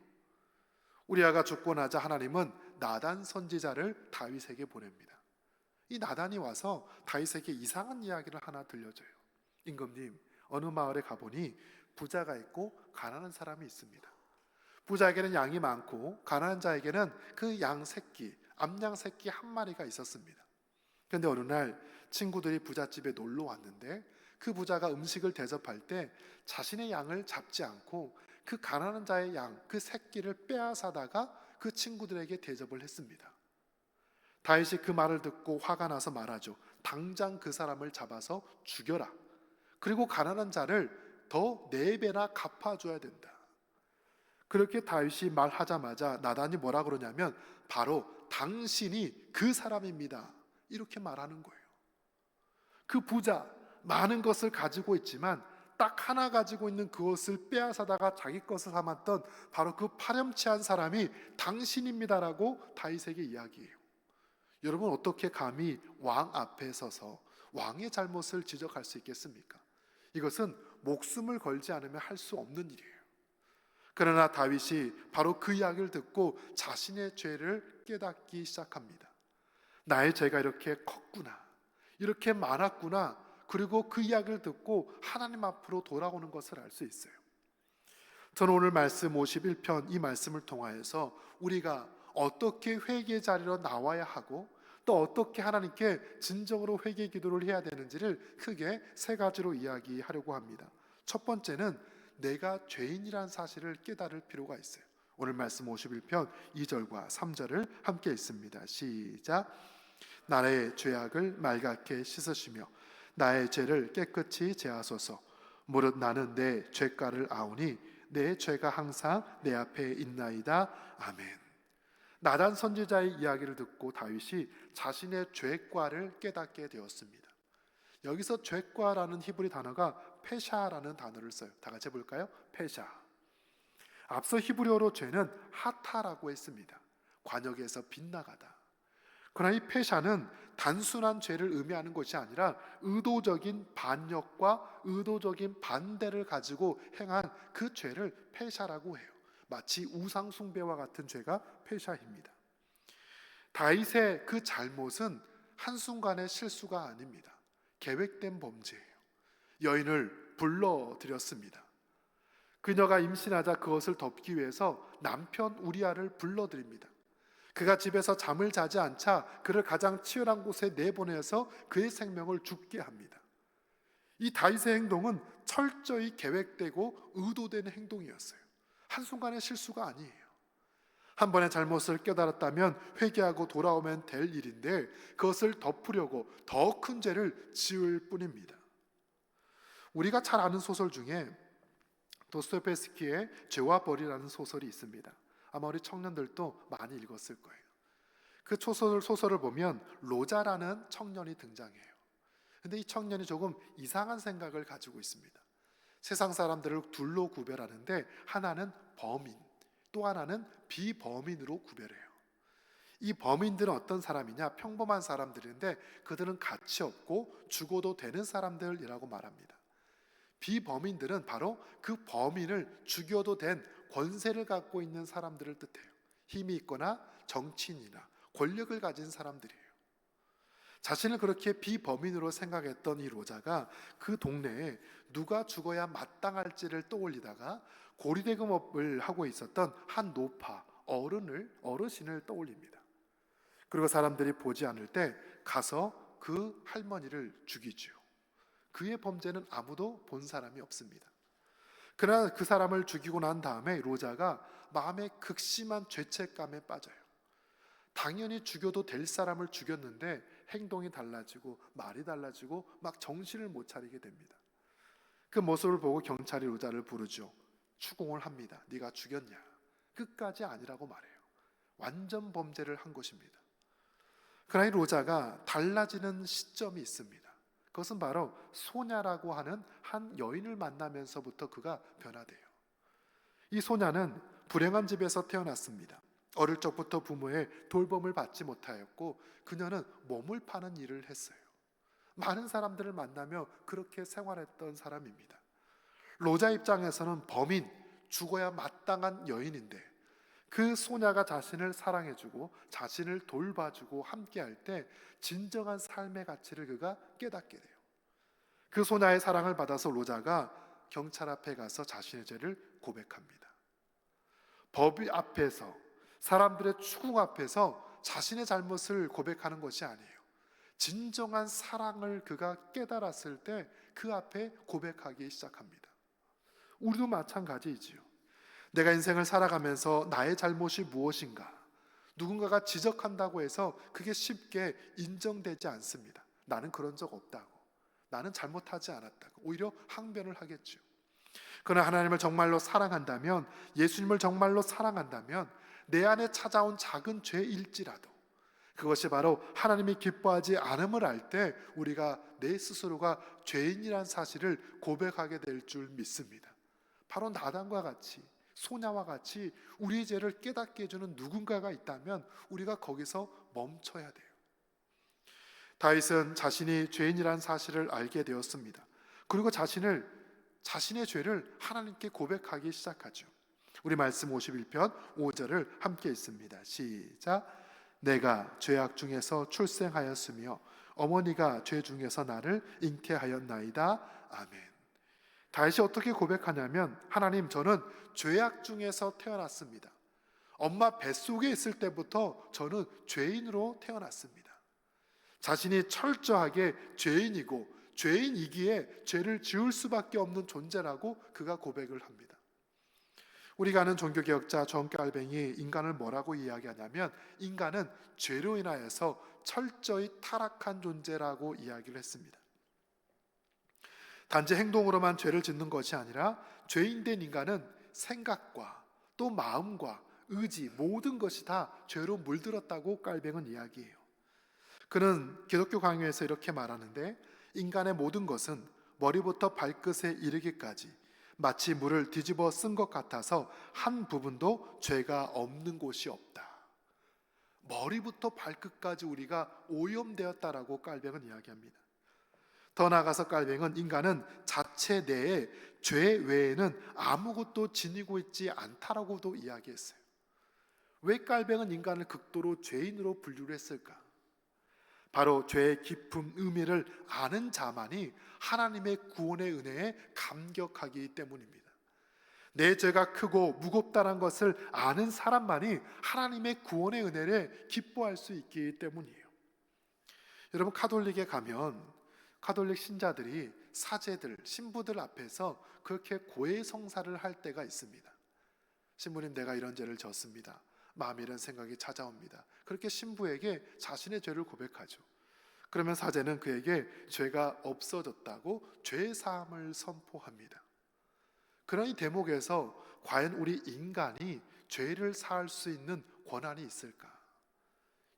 우리아가 죽고 나자 하나님은 나단 선지자를 다윗에게 보냅니다. 이 나단이 와서 다윗에게 이상한 이야기를 하나 들려줘요. 임금님, 어느 마을에 가보니 부자가 있고 가난한 사람이 있습니다. 부자에게는 양이 많고 가난한 자에게는 그 양 새끼, 암양 새끼 한 마리가 있었습니다. 그런데 어느 날 친구들이 부잣집에 놀러 왔는데 그 부자가 음식을 대접할 때 자신의 양을 잡지 않고 그 가난한 자의 양, 그 새끼를 빼앗아다가 그 친구들에게 대접을 했습니다. 다윗이 그 말을 듣고 화가 나서 말하죠. 당장 그 사람을 잡아서 죽여라. 그리고 가난한 자를 더 4배나 갚아줘야 된다. 그렇게 다윗이 말하자마자 나단이 뭐라 그러냐면 바로 당신이 그 사람입니다. 이렇게 말하는 거예요. 그 부자 많은 것을 가지고 있지만 딱 하나 가지고 있는 그것을 빼앗아다가 자기 것을 삼았던 바로 그 파렴치한 사람이 당신입니다라고 다윗에게 이야기해요. 여러분, 어떻게 감히 왕 앞에 서서 왕의 잘못을 지적할 수 있겠습니까? 이것은 목숨을 걸지 않으면 할 수 없는 일이에요. 그러나 다윗이 바로 그 이야기를 듣고 자신의 죄를 깨닫기 시작합니다. 나의 죄가 이렇게 컸구나, 이렇게 많았구나. 그리고 그 이야기를 듣고 하나님 앞으로 돌아오는 것을 알 수 있어요. 저는 오늘 말씀 51편 이 말씀을 통하여서 우리가 어떻게 회개 자리로 나와야 하고 또 어떻게 하나님께 진정으로 회개 기도를 해야 되는지를 크게 3가지로 이야기하려고 합니다. 첫 번째는 내가 죄인이란 사실을 깨달을 필요가 있어요. 오늘 말씀 51편 2절과 3절을 함께 읽습니다. 시작. 나의 죄악을 말갛게 씻으시며 나의 죄를 깨끗이 제하소서. 무릇 나는 내 죄가를 아오니 내 죄가 항상 내 앞에 있나이다. 아멘. 나단 선지자의 이야기를 듣고 다윗이 자신의 죄과를 깨닫게 되었습니다. 여기서 죄과라는 히브리 단어가 페샤라는 단어를 써요. 다 같이 해볼까요? 페샤. 앞서 히브리어로 죄는 하타라고 했습니다. 관역에서 빗나가다. 그러나 이 페샤는 단순한 죄를 의미하는 것이 아니라 의도적인 반역과 의도적인 반대를 가지고 행한 그 죄를 페샤라고 해요. 마치 우상 숭배와 같은 죄가 페샤입니다. 다윗의 그 잘못은 한순간의 실수가 아닙니다. 계획된 범죄예요. 여인을 불러들였습니다. 그녀가 임신하자 그것을 덮기 위해서 남편 우리아를 불러들입니다. 그가 집에서 잠을 자지 않자 그를 가장 치열한 곳에 내보내서 그의 생명을 죽게 합니다. 이 다윗의 행동은 철저히 계획되고 의도된 행동이었어요. 한순간의 실수가 아니에요. 한 번의 잘못을 깨달았다면 회개하고 돌아오면 될 일인데 그것을 덮으려고 더 큰 죄를 지을 뿐입니다. 우리가 잘 아는 소설 중에 도스토옙스키의 죄와 벌이라는 소설이 있습니다. 아마 우리 청년들도 많이 읽었을 거예요. 그 소설을 보면 로자라는 청년이 등장해요. 근데 이 청년이 조금 이상한 생각을 가지고 있습니다. 세상 사람들을 둘로 구별하는데 하나는 범인, 또 하나는 비범인으로 구별해요. 이 범인들은 어떤 사람이냐? 평범한 사람들인데 그들은 가치 없고 죽어도 되는 사람들이라고 말합니다. 비범인들은 바로 그 범인을 죽여도 된 권세를 갖고 있는 사람들을 뜻해요. 힘이 있거나 정치인이나 권력을 가진 사람들이에요. 자신을 그렇게 비범인으로 생각했던 이 로자가 그 동네에 누가 죽어야 마땅할지를 떠올리다가 고리대금업을 하고 있었던 한 노파 어르신을 떠올립니다. 그리고 사람들이 보지 않을 때 가서 그 할머니를 죽이죠. 그의 범죄는 아무도 본 사람이 없습니다. 그러나 그 사람을 죽이고 난 다음에 로자가 마음에 극심한 죄책감에 빠져요. 당연히 죽여도 될 사람을 죽였는데 행동이 달라지고 말이 달라지고 막 정신을 못 차리게 됩니다. 그 모습을 보고 경찰이 로자를 부르죠. 추궁을 합니다. 네가 죽였냐? 끝까지 아니라고 말해요. 완전 범죄를 한 것입니다. 그러나 이 로자가 달라지는 시점이 있습니다. 그것은 바로 소냐라고 하는 한 여인을 만나면서부터 그가 변화돼요. 이 소냐는 불행한 집에서 태어났습니다. 어릴 적부터 부모의 돌봄을 받지 못하였고 그녀는 몸을 파는 일을 했어요. 많은 사람들을 만나며 그렇게 생활했던 사람입니다. 로자 입장에서는 범인, 죽어야 마땅한 여인인데 그 소냐가 자신을 사랑해주고 자신을 돌봐주고 함께할 때 진정한 삶의 가치를 그가 깨닫게 돼요. 그 소냐의 사랑을 받아서 로자가 경찰 앞에 가서 자신의 죄를 고백합니다. 법 앞에서, 사람들의 추궁 앞에서 자신의 잘못을 고백하는 것이 아니에요. 진정한 사랑을 그가 깨달았을 때 그 앞에 고백하기 시작합니다. 우리도 마찬가지이지요. 내가 인생을 살아가면서 나의 잘못이 무엇인가, 누군가가 지적한다고 해서 그게 쉽게 인정되지 않습니다. 나는 그런 적 없다고, 나는 잘못하지 않았다고 오히려 항변을 하겠죠. 그러나 하나님을 정말로 사랑한다면, 예수님을 정말로 사랑한다면 내 안에 찾아온 작은 죄일지라도 그것이 바로 하나님이 기뻐하지 않음을 알 때 우리가 내 스스로가 죄인이란 사실을 고백하게 될 줄 믿습니다. 바로 나단과 같이, 소냐와 같이 우리의 죄를 깨닫게 해주는 누군가가 있다면 우리가 거기서 멈춰야 돼요. 다윗은 자신이 죄인이란 사실을 알게 되었습니다. 그리고 자신의 죄를 하나님께 고백하기 시작하죠. 우리 말씀 51편 5절을 함께 읽습니다. 시작. 내가 죄악 중에서 출생하였으며 어머니가 죄 중에서 나를 잉태하였나이다. 아멘. 다윗이 어떻게 고백하냐면, 하나님, 저는 죄악 중에서 태어났습니다. 엄마 뱃속에 있을 때부터 저는 죄인으로 태어났습니다. 자신이 철저하게 죄인이고 죄인이기에 죄를 지을 수밖에 없는 존재라고 그가 고백을 합니다. 우리가 아는 종교개혁자 존 깔뱅이 인간을 뭐라고 이야기하냐면, 인간은 죄로 인하여서 철저히 타락한 존재라고 이야기를 했습니다. 단지 행동으로만 죄를 짓는 것이 아니라 죄인된 인간은 생각과 또 마음과 의지, 모든 것이 다 죄로 물들었다고 깔뱅은 이야기해요. 그는 기독교 강요에서 이렇게 말하는데, 인간의 모든 것은 머리부터 발끝에 이르기까지 마치 물을 뒤집어 쓴 것 같아서 한 부분도 죄가 없는 곳이 없다. 머리부터 발끝까지 우리가 오염되었다라고 깔뱅은 이야기합니다. 더 나아가서 깔뱅은 인간은 자체 내에 죄 외에는 아무것도 지니고 있지 않다라고도 이야기했어요. 왜 깔뱅은 인간을 극도로 죄인으로 분류를 했을까? 바로 죄의 깊은 의미를 아는 자만이 하나님의 구원의 은혜에 감격하기 때문입니다. 내 죄가 크고 무겁다는 것을 아는 사람만이 하나님의 구원의 은혜를 기뻐할 수 있기 때문이에요. 여러분, 카톨릭에 가면 카톨릭 신자들이 사제들, 신부들 앞에서 그렇게 고해성사를 할 때가 있습니다. 신부님, 내가 이런 죄를 졌습니다. 마음에 이런 생각이 찾아옵니다. 그렇게 신부에게 자신의 죄를 고백하죠. 그러면 사제는 그에게 죄가 없어졌다고 죄사함을 선포합니다. 그런 이 대목에서 과연 우리 인간이 죄를 사할 수 있는 권한이 있을까?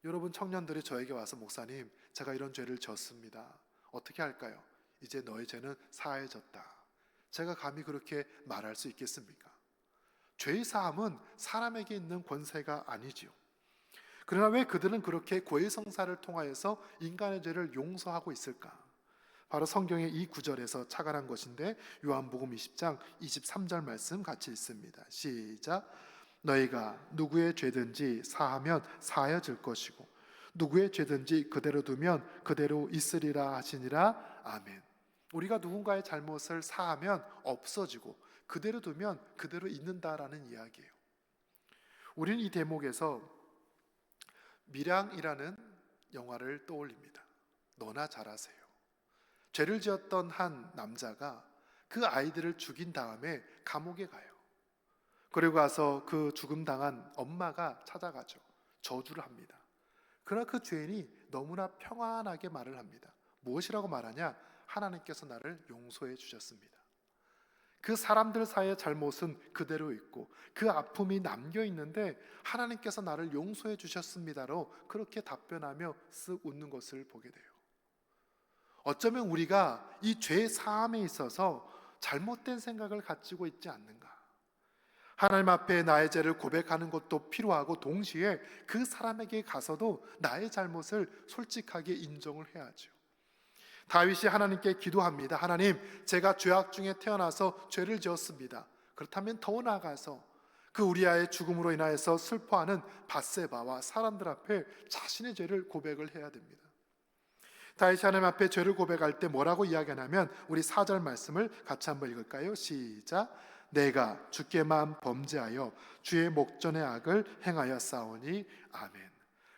여러분, 청년들이 저에게 와서, 목사님, 제가 이런 죄를 졌습니다. 어떻게 할까요? 이제 너의 죄는 사해졌다. 제가 감히 그렇게 말할 수 있겠습니까? 죄의 사함은 사람에게 있는 권세가 아니지요. 그러나 왜 그들은 그렇게 고해성사를 통하여서 인간의 죄를 용서하고 있을까? 바로 성경의 이 구절에서 착안한 것인데, 요한복음 20장 23절 말씀 같이 읽습니다. 시작. 너희가 누구의 죄든지 사하면 사하여질 것이고 누구의 죄든지 그대로 두면 그대로 있으리라 하시니라. 아멘. 우리가 누군가의 잘못을 사하면 없어지고 그대로 두면 그대로 있는다라는 이야기예요. 우리는 이 대목에서 밀양이라는 영화를 떠올립니다. 너나 잘하세요. 죄를 지었던 한 남자가 그 아이들을 죽인 다음에 감옥에 가요. 그리고 가서 그 죽음당한 엄마가 찾아가죠. 저주를 합니다. 그러나 그 죄인이 너무나 평안하게 말을 합니다. 무엇이라고 말하냐? 하나님께서 나를 용서해 주셨습니다. 그 사람들 사이의 잘못은 그대로 있고 그 아픔이 남겨 있는데 하나님께서 나를 용서해 주셨습니다로 그렇게 답변하며 쓱 웃는 것을 보게 돼요. 어쩌면 우리가 이 죄 사함에 있어서 잘못된 생각을 가지고 있지 않는가? 하나님 앞에 나의 죄를 고백하는 것도 필요하고 동시에 그 사람에게 가서도 나의 잘못을 솔직하게 인정을 해야죠. 다윗이 하나님께 기도합니다. 하나님, 제가 죄악 중에 태어나서 죄를 지었습니다. 그렇다면 더 나아가서 그 우리아의 죽음으로 인하여서 슬퍼하는 밧세바와 사람들 앞에 자신의 죄를 고백을 해야 됩니다. 다윗이 하나님 앞에 죄를 고백할 때 뭐라고 이야기하냐면 우리 4절 말씀을 같이 한번 읽을까요? 시작. 내가 주께만 범죄하여 주의 목전의 악을 행하여 싸우니 아멘.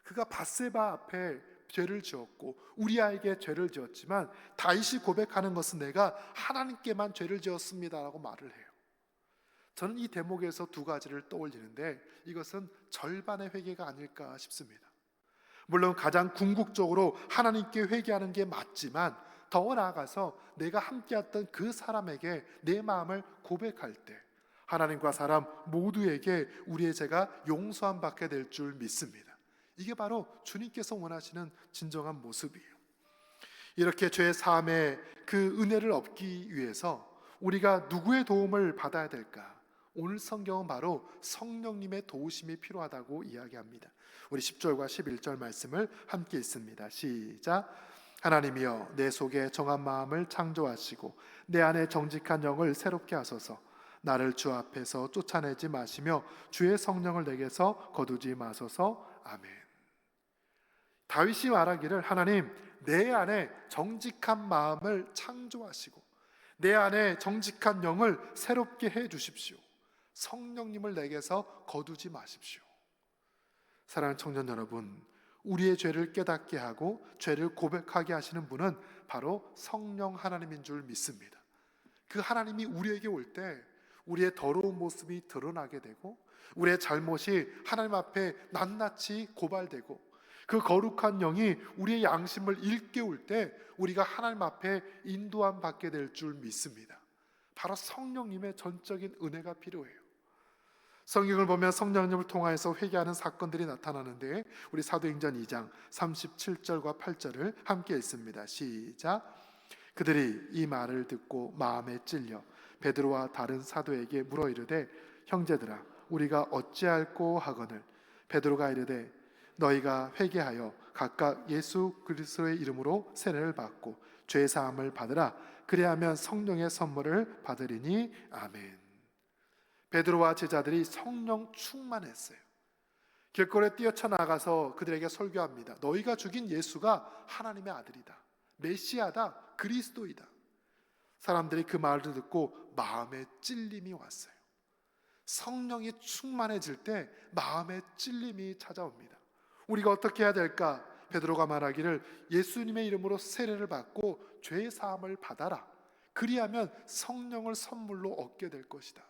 그가 밧세바 앞에 죄를 지었고 우리아에게 죄를 지었지만 다윗이 고백하는 것은 내가 하나님께만 죄를 지었습니다라고 말을 해요. 저는 이 대목에서 두 가지를 떠올리는데 이것은 절반의 회개가 아닐까 싶습니다. 물론 가장 궁극적으로 하나님께 회개하는 게 맞지만 더 나아가서 내가 함께했던 그 사람에게 내 마음을 고백할 때 하나님과 사람 모두에게 우리의 죄가 용서함 받게 될 줄 믿습니다. 이게 바로 주님께서 원하시는 진정한 모습이에요. 이렇게 죄 사함의 그 은혜를 얻기 위해서 우리가 누구의 도움을 받아야 될까? 오늘 성경은 바로 성령님의 도우심이 필요하다고 이야기합니다. 우리 10절과 11절 말씀을 함께 읽습니다. 시작. 하나님이여 내 속에 정한 마음을 창조하시고 내 안에 정직한 영을 새롭게 하소서. 나를 주 앞에서 쫓아내지 마시며 주의 성령을 내게서 거두지 마소서. 아멘. 다윗이 말하기를 하나님 내 안에 정직한 마음을 창조하시고 내 안에 정직한 영을 새롭게 해 주십시오. 성령님을 내게서 거두지 마십시오. 사랑하는 청년 여러분, 우리의 죄를 깨닫게 하고 죄를 고백하게 하시는 분은 바로 성령 하나님인 줄 믿습니다. 그 하나님이 우리에게 올 때 우리의 더러운 모습이 드러나게 되고 우리의 잘못이 하나님 앞에 낱낱이 고발되고 그 거룩한 영이 우리의 양심을 일깨울 때 우리가 하나님 앞에 인도함 받게 될 줄 믿습니다. 바로 성령님의 전적인 은혜가 필요해요. 성경을 보면 성령님을 통하여서 회개하는 사건들이 나타나는데 우리 사도행전 2장 37절과 8절을 함께 읽습니다. 시작. 그들이 이 말을 듣고 마음에 찔려 베드로와 다른 사도에게 물어 이르되 형제들아 우리가 어찌할꼬 하거늘 베드로가 이르되 너희가 회개하여 각각 예수 그리스도의 이름으로 세례를 받고 죄 사함을 받으라. 그리하면 성령의 선물을 받으리니 아멘. 베드로와 제자들이 성령 충만했어요. 길거리에 뛰어쳐나가서 그들에게 설교합니다. 너희가 죽인 예수가 하나님의 아들이다. 메시아다. 그리스도이다. 사람들이 그 말을 듣고 마음에 찔림이 왔어요. 성령이 충만해질 때 마음에 찔림이 찾아옵니다. 우리가 어떻게 해야 될까? 베드로가 말하기를 예수님의 이름으로 세례를 받고 죄 사함을 받아라. 그리하면 성령을 선물로 얻게 될 것이다.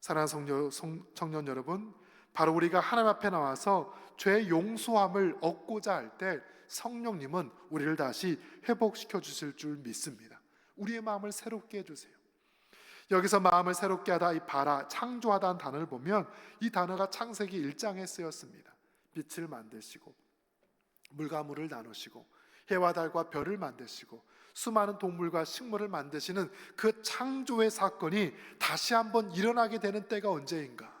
사랑하는 청년 여러분, 바로 우리가 하나님 앞에 나와서 죄 용서함을 얻고자 할 때 성령님은 우리를 다시 회복시켜 주실 줄 믿습니다. 우리의 마음을 새롭게 해주세요. 여기서 마음을 새롭게 하다, 이 바라, 창조하다는 단어를 보면 이 단어가 창세기 1장에 쓰였습니다. 빛을 만드시고 물과 물을 나누시고 해와 달과 별을 만드시고 수많은 동물과 식물을 만드시는 그 창조의 사건이 다시 한번 일어나게 되는 때가 언제인가?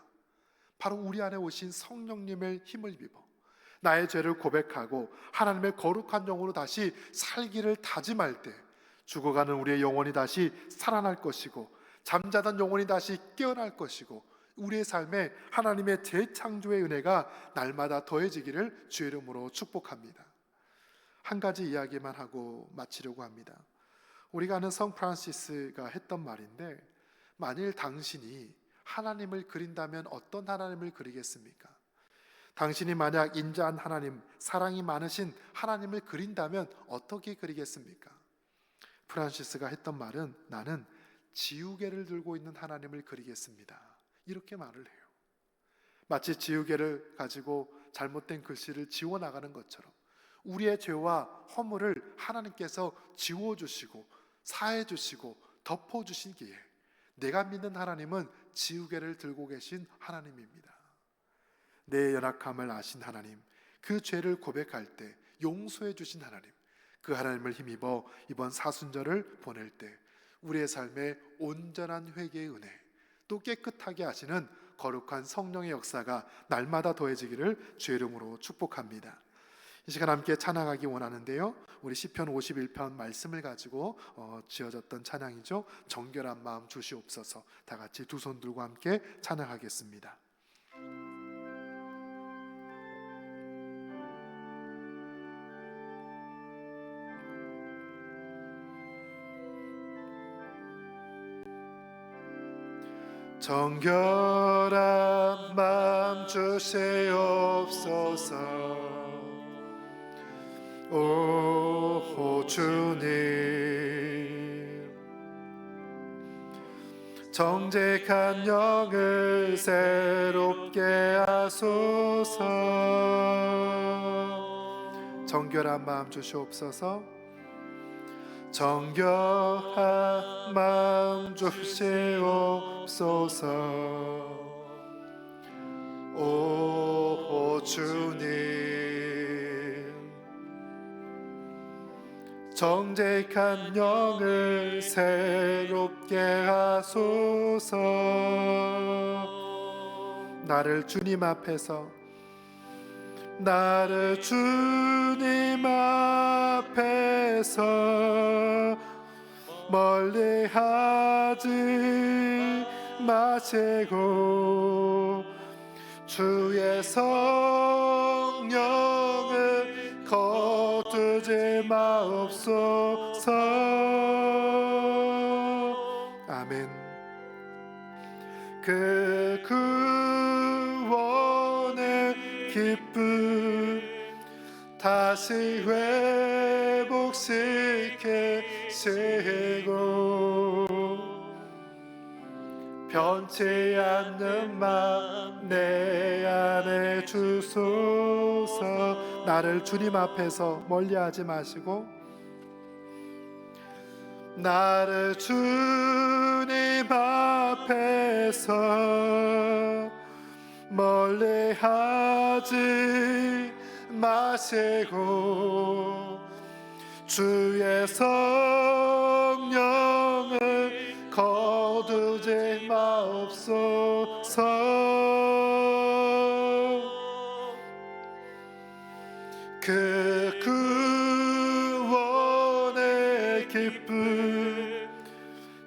바로 우리 안에 오신 성령님의 힘을 입어 나의 죄를 고백하고 하나님의 거룩한 영으로 다시 살기를 다짐할 때 죽어가는 우리의 영혼이 다시 살아날 것이고 잠자던 영혼이 다시 깨어날 것이고 우리의 삶에 하나님의 재창조의 은혜가 날마다 더해지기를 주의 이름으로 축복합니다. 한 가지 이야기만 하고 마치려고 합니다. 우리가 아는 성 프란시스가 했던 말인데 만일 당신이 하나님을 그린다면 어떤 하나님을 그리겠습니까? 당신이 만약 인자한 하나님, 사랑이 많으신 하나님을 그린다면 어떻게 그리겠습니까? 프란시스가 했던 말은 나는 지우개를 들고 있는 하나님을 그리겠습니다. 이렇게 말을 해요. 마치 지우개를 가지고 잘못된 글씨를 지워나가는 것처럼 우리의 죄와 허물을 하나님께서 지워주시고 사해주시고 덮어주시기에 내가 믿는 하나님은 지우개를 들고 계신 하나님입니다. 내 연약함을 아신 하나님, 그 죄를 고백할 때 용서해 주신 하나님, 그 하나님을 힘입어 이번 사순절을 보낼 때 우리의 삶에 온전한 회개의 은혜, 또 깨끗하게 하시는 거룩한 성령의 역사가 날마다 더해지기를 주의 이름으로 축복합니다. 이 시간 함께 찬양하기 원하는데요, 우리 시편 51편 말씀을 가지고 지어졌던 찬양이죠. 정결한 마음 주시옵소서. 다 같이 두 손 들고 함께 찬양하겠습니다. 정결한 마음 주시옵소서. 오 주님, 정직한 영을 새롭게 하소서. 정결한 마음 주시옵소서. 정결한 마음 주시옵소서. 오 주님, 정직한 영을 새롭게 하소서. 나를 주님 앞에서 멀리하지 마시고 주의 성령을 거두지 마옵소서. 아멘. 그 구원의 기쁨 다시 회복시키시고 변치 않는 마음 내 안에 주소서. 나를 주님 앞에서 멀리하지 마시고 나를 주님 앞에서 멀리하지 마시고 주의 성령을 거두지 마옵소서. 그 구원의 기쁨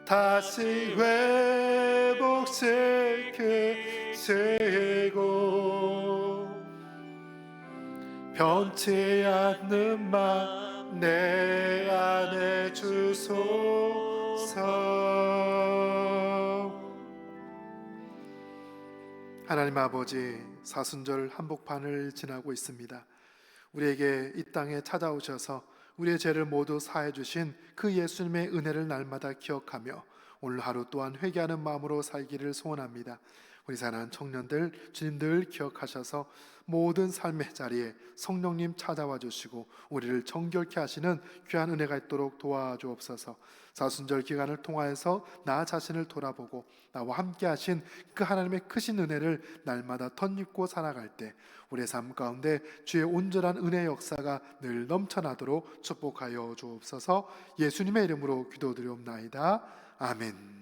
다시 회복시키시고 변치 않는 마 내 안에 주소서. 하나님 아버지, 사순절 한복판을 지나고 있습니다. 우리에게 이 땅에 찾아오셔서 우리의 죄를 모두 사해 주신 그 예수님의 은혜를 날마다 기억하며 오늘 하루 또한 회개하는 마음으로 살기를 소원합니다. 우리 사랑하는 청년들, 주님 늘 기억하셔서 모든 삶의 자리에 성령님 찾아와 주시고 우리를 정결케 하시는 귀한 은혜가 있도록 도와주옵소서. 사순절 기간을 통하여서 나 자신을 돌아보고 나와 함께 하신 그 하나님의 크신 은혜를 날마다 덧입고 살아갈 때 우리의 삶 가운데 주의 온전한 은혜의 역사가 늘 넘쳐나도록 축복하여 주옵소서. 예수님의 이름으로 기도드리옵나이다. 아멘.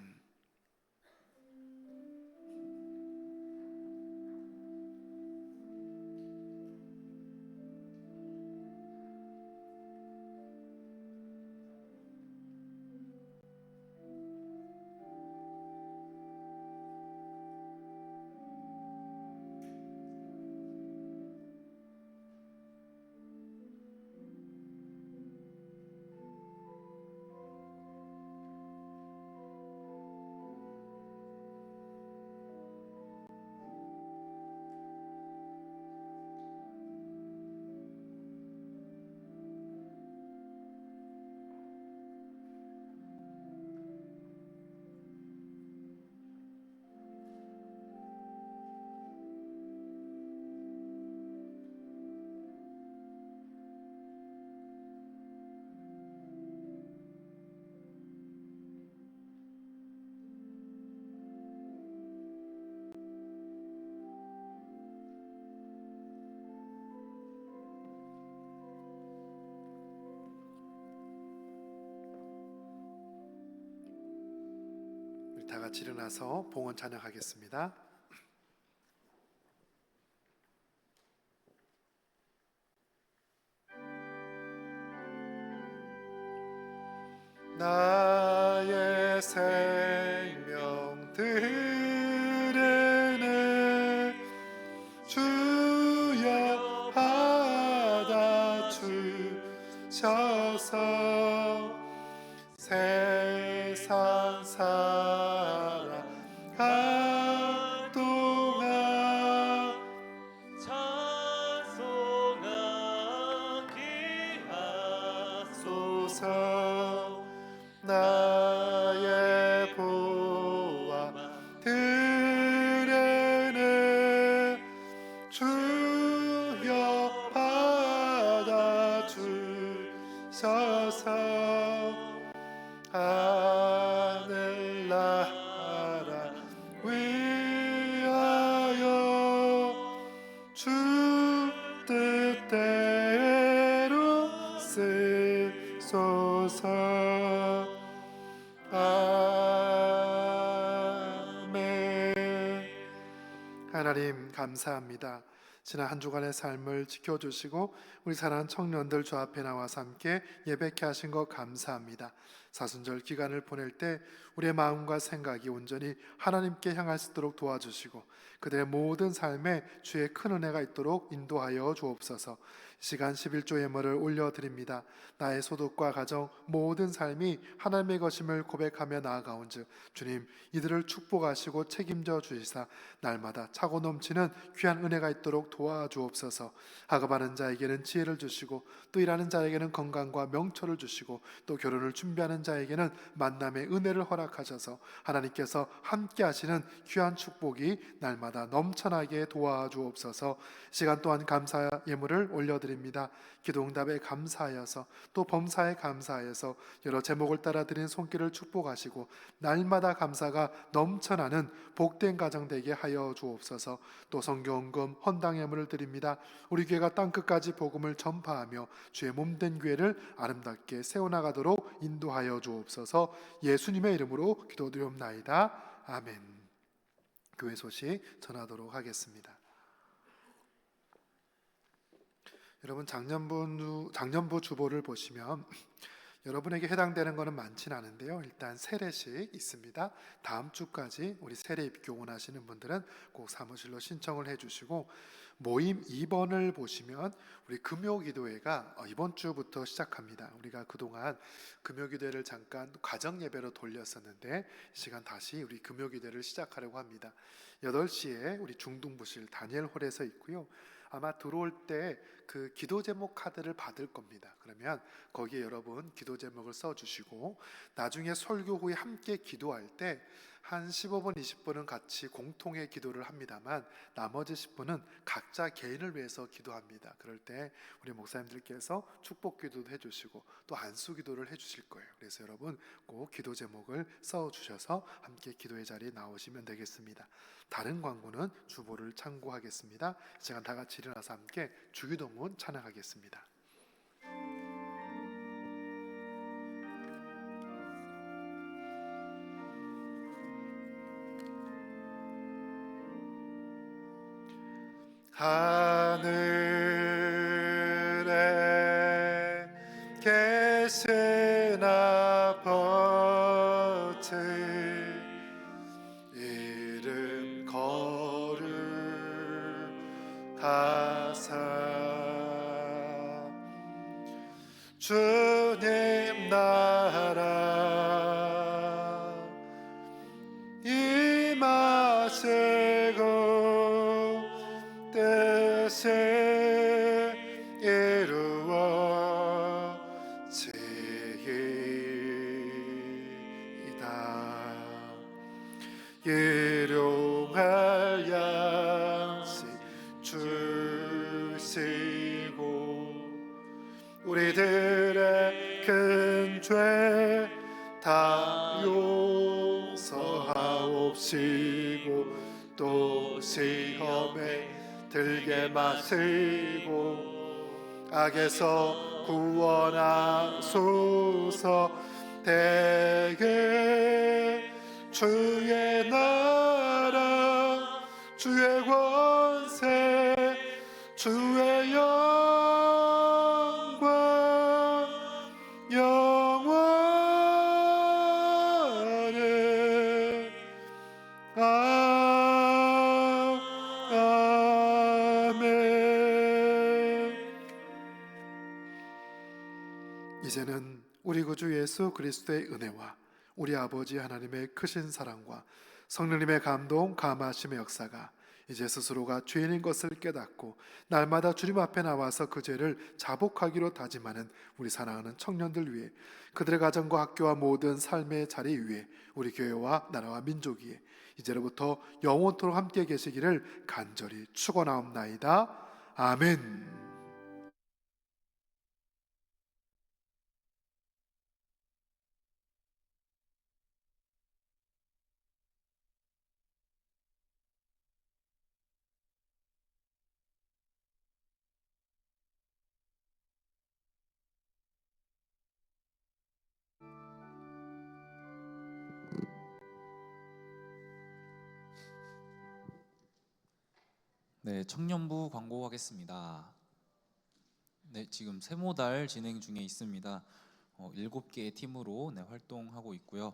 다 같이 일어나서 봉헌 찬양하겠습니다. 나의 생명 드리네 주여 받아 주셔서 세상 살아갈 동안 찬송하기 하소서. 나의 보아 드리네 주여 받아 주셔서 하늘나라 위하여 주 뜻대로 쓰소서. 아멘. 하나님 감사합니다. 지난 한 주간의 삶을 지켜주시고 우리 사랑하는 청년들 주 앞에 나와서 함께 예배케 하신 것 감사합니다. 사순절 기간을 보낼 때 우리의 마음과 생각이 온전히 하나님께 향할 수 있도록 도와주시고 그들의 모든 삶에 주의 큰 은혜가 있도록 인도하여 주옵소서. 시간 11조 예물을 올려드립니다. 나의 소득과 가정 모든 삶이 하나님의 것임을 고백하며 나아가온즉 주님 이들을 축복하시고 책임져 주시사 날마다 차고 넘치는 귀한 은혜가 있도록 도와주옵소서. 학업하는 자에게는 지혜를 주시고 또 일하는 자에게는 건강과 명철을 주시고 또 결혼을 준비하는 자에게는 만남의 은혜를 허락하셔서 하나님께서 함께 하시는 귀한 축복이 날마다 넘쳐나게 도와주옵소서. 시간 또한 감사 예물을 올려드립니다. 기도응답에 감사하여서 또 범사에 감사하여서 여러 제목을 따라 드린 손길을 축복하시고 날마다 감사가 넘쳐나는 복된 가정 되게 하여 주옵소서. 또 성경금 헌당 예물을 드립니다. 우리 교회가 땅끝까지 복음을 전파하며 주의 몸된 교회를 아름답게 세워나가도록 인도하여 주옵소서. 예수님의 이름으로 기도드리옵나이다. 아멘. 교회 소식 전하도록 하겠습니다. 여러분 작년부 주보를 보시면 여러분에게 해당되는 것은 많지는 않은데요. 일단 세례식 있습니다. 다음 주까지 우리 세례 입교 원하시는 분들은 꼭 사무실로 신청을 해주시고 모임 2번을 보시면 우리 금요기도회가 이번 주부터 시작합니다. 우리가 그동안 금요기도회를 잠깐 가정 예배로 돌렸었는데 이 시간 다시 우리 금요기도회를 시작하려고 합니다. 8시에 우리 중등부실 다니엘홀에서 있고요. 아마 들어올 때 그 기도 제목 카드를 받을 겁니다. 그러면 거기에 여러분 기도 제목을 써주시고 나중에 설교 후에 함께 기도할 때 한 15분 20분은 같이 공통의 기도를 합니다만 나머지 10분은 각자 개인을 위해서 기도합니다. 그럴 때 우리 목사님들께서 축복 기도도 해주시고 또 안수 기도를 해주실 거예요. 그래서 여러분 꼭 기도 제목을 써주셔서 함께 기도의 자리에 나오시면 되겠습니다. 다른 광고는 주보를 참고하겠습니다. 시간 다 같이 일어나서 함께 주기도문 찬양하겠습니다. 하늘에 계신 아버지 이름 거룩하사 주님 나라 임하시고 뜻이 이루어지이다. 일용할 양식 주시고 우리들의 큰 죄 다 용서하옵시고 또 시험에 들게 마시고 악에서 구원하소서. 대개 주의 나라 주의 권세 주의 영광 영원히 아멘. 이제는 우리 구주 예수 그리스도의 은혜와 우리 아버지 하나님의 크신 사랑과 성령님의 감동 감화심의 역사가 이제 스스로가 죄인인 것을 깨닫고 날마다 주님 앞에 나와서 그 죄를 자복하기로 다짐하는 우리 사랑하는 청년들 위해, 그들의 가정과 학교와 모든 삶의 자리 위에, 우리 교회와 나라와 민족 위에 이제로부터 영원토록 함께 계시기를 간절히 축원하옵나이다. 아멘. 네, 청년부 광고하겠습니다. 네, 지금 세모달 진행 중에 있습니다. 7개의 팀으로 활동하고 있고요.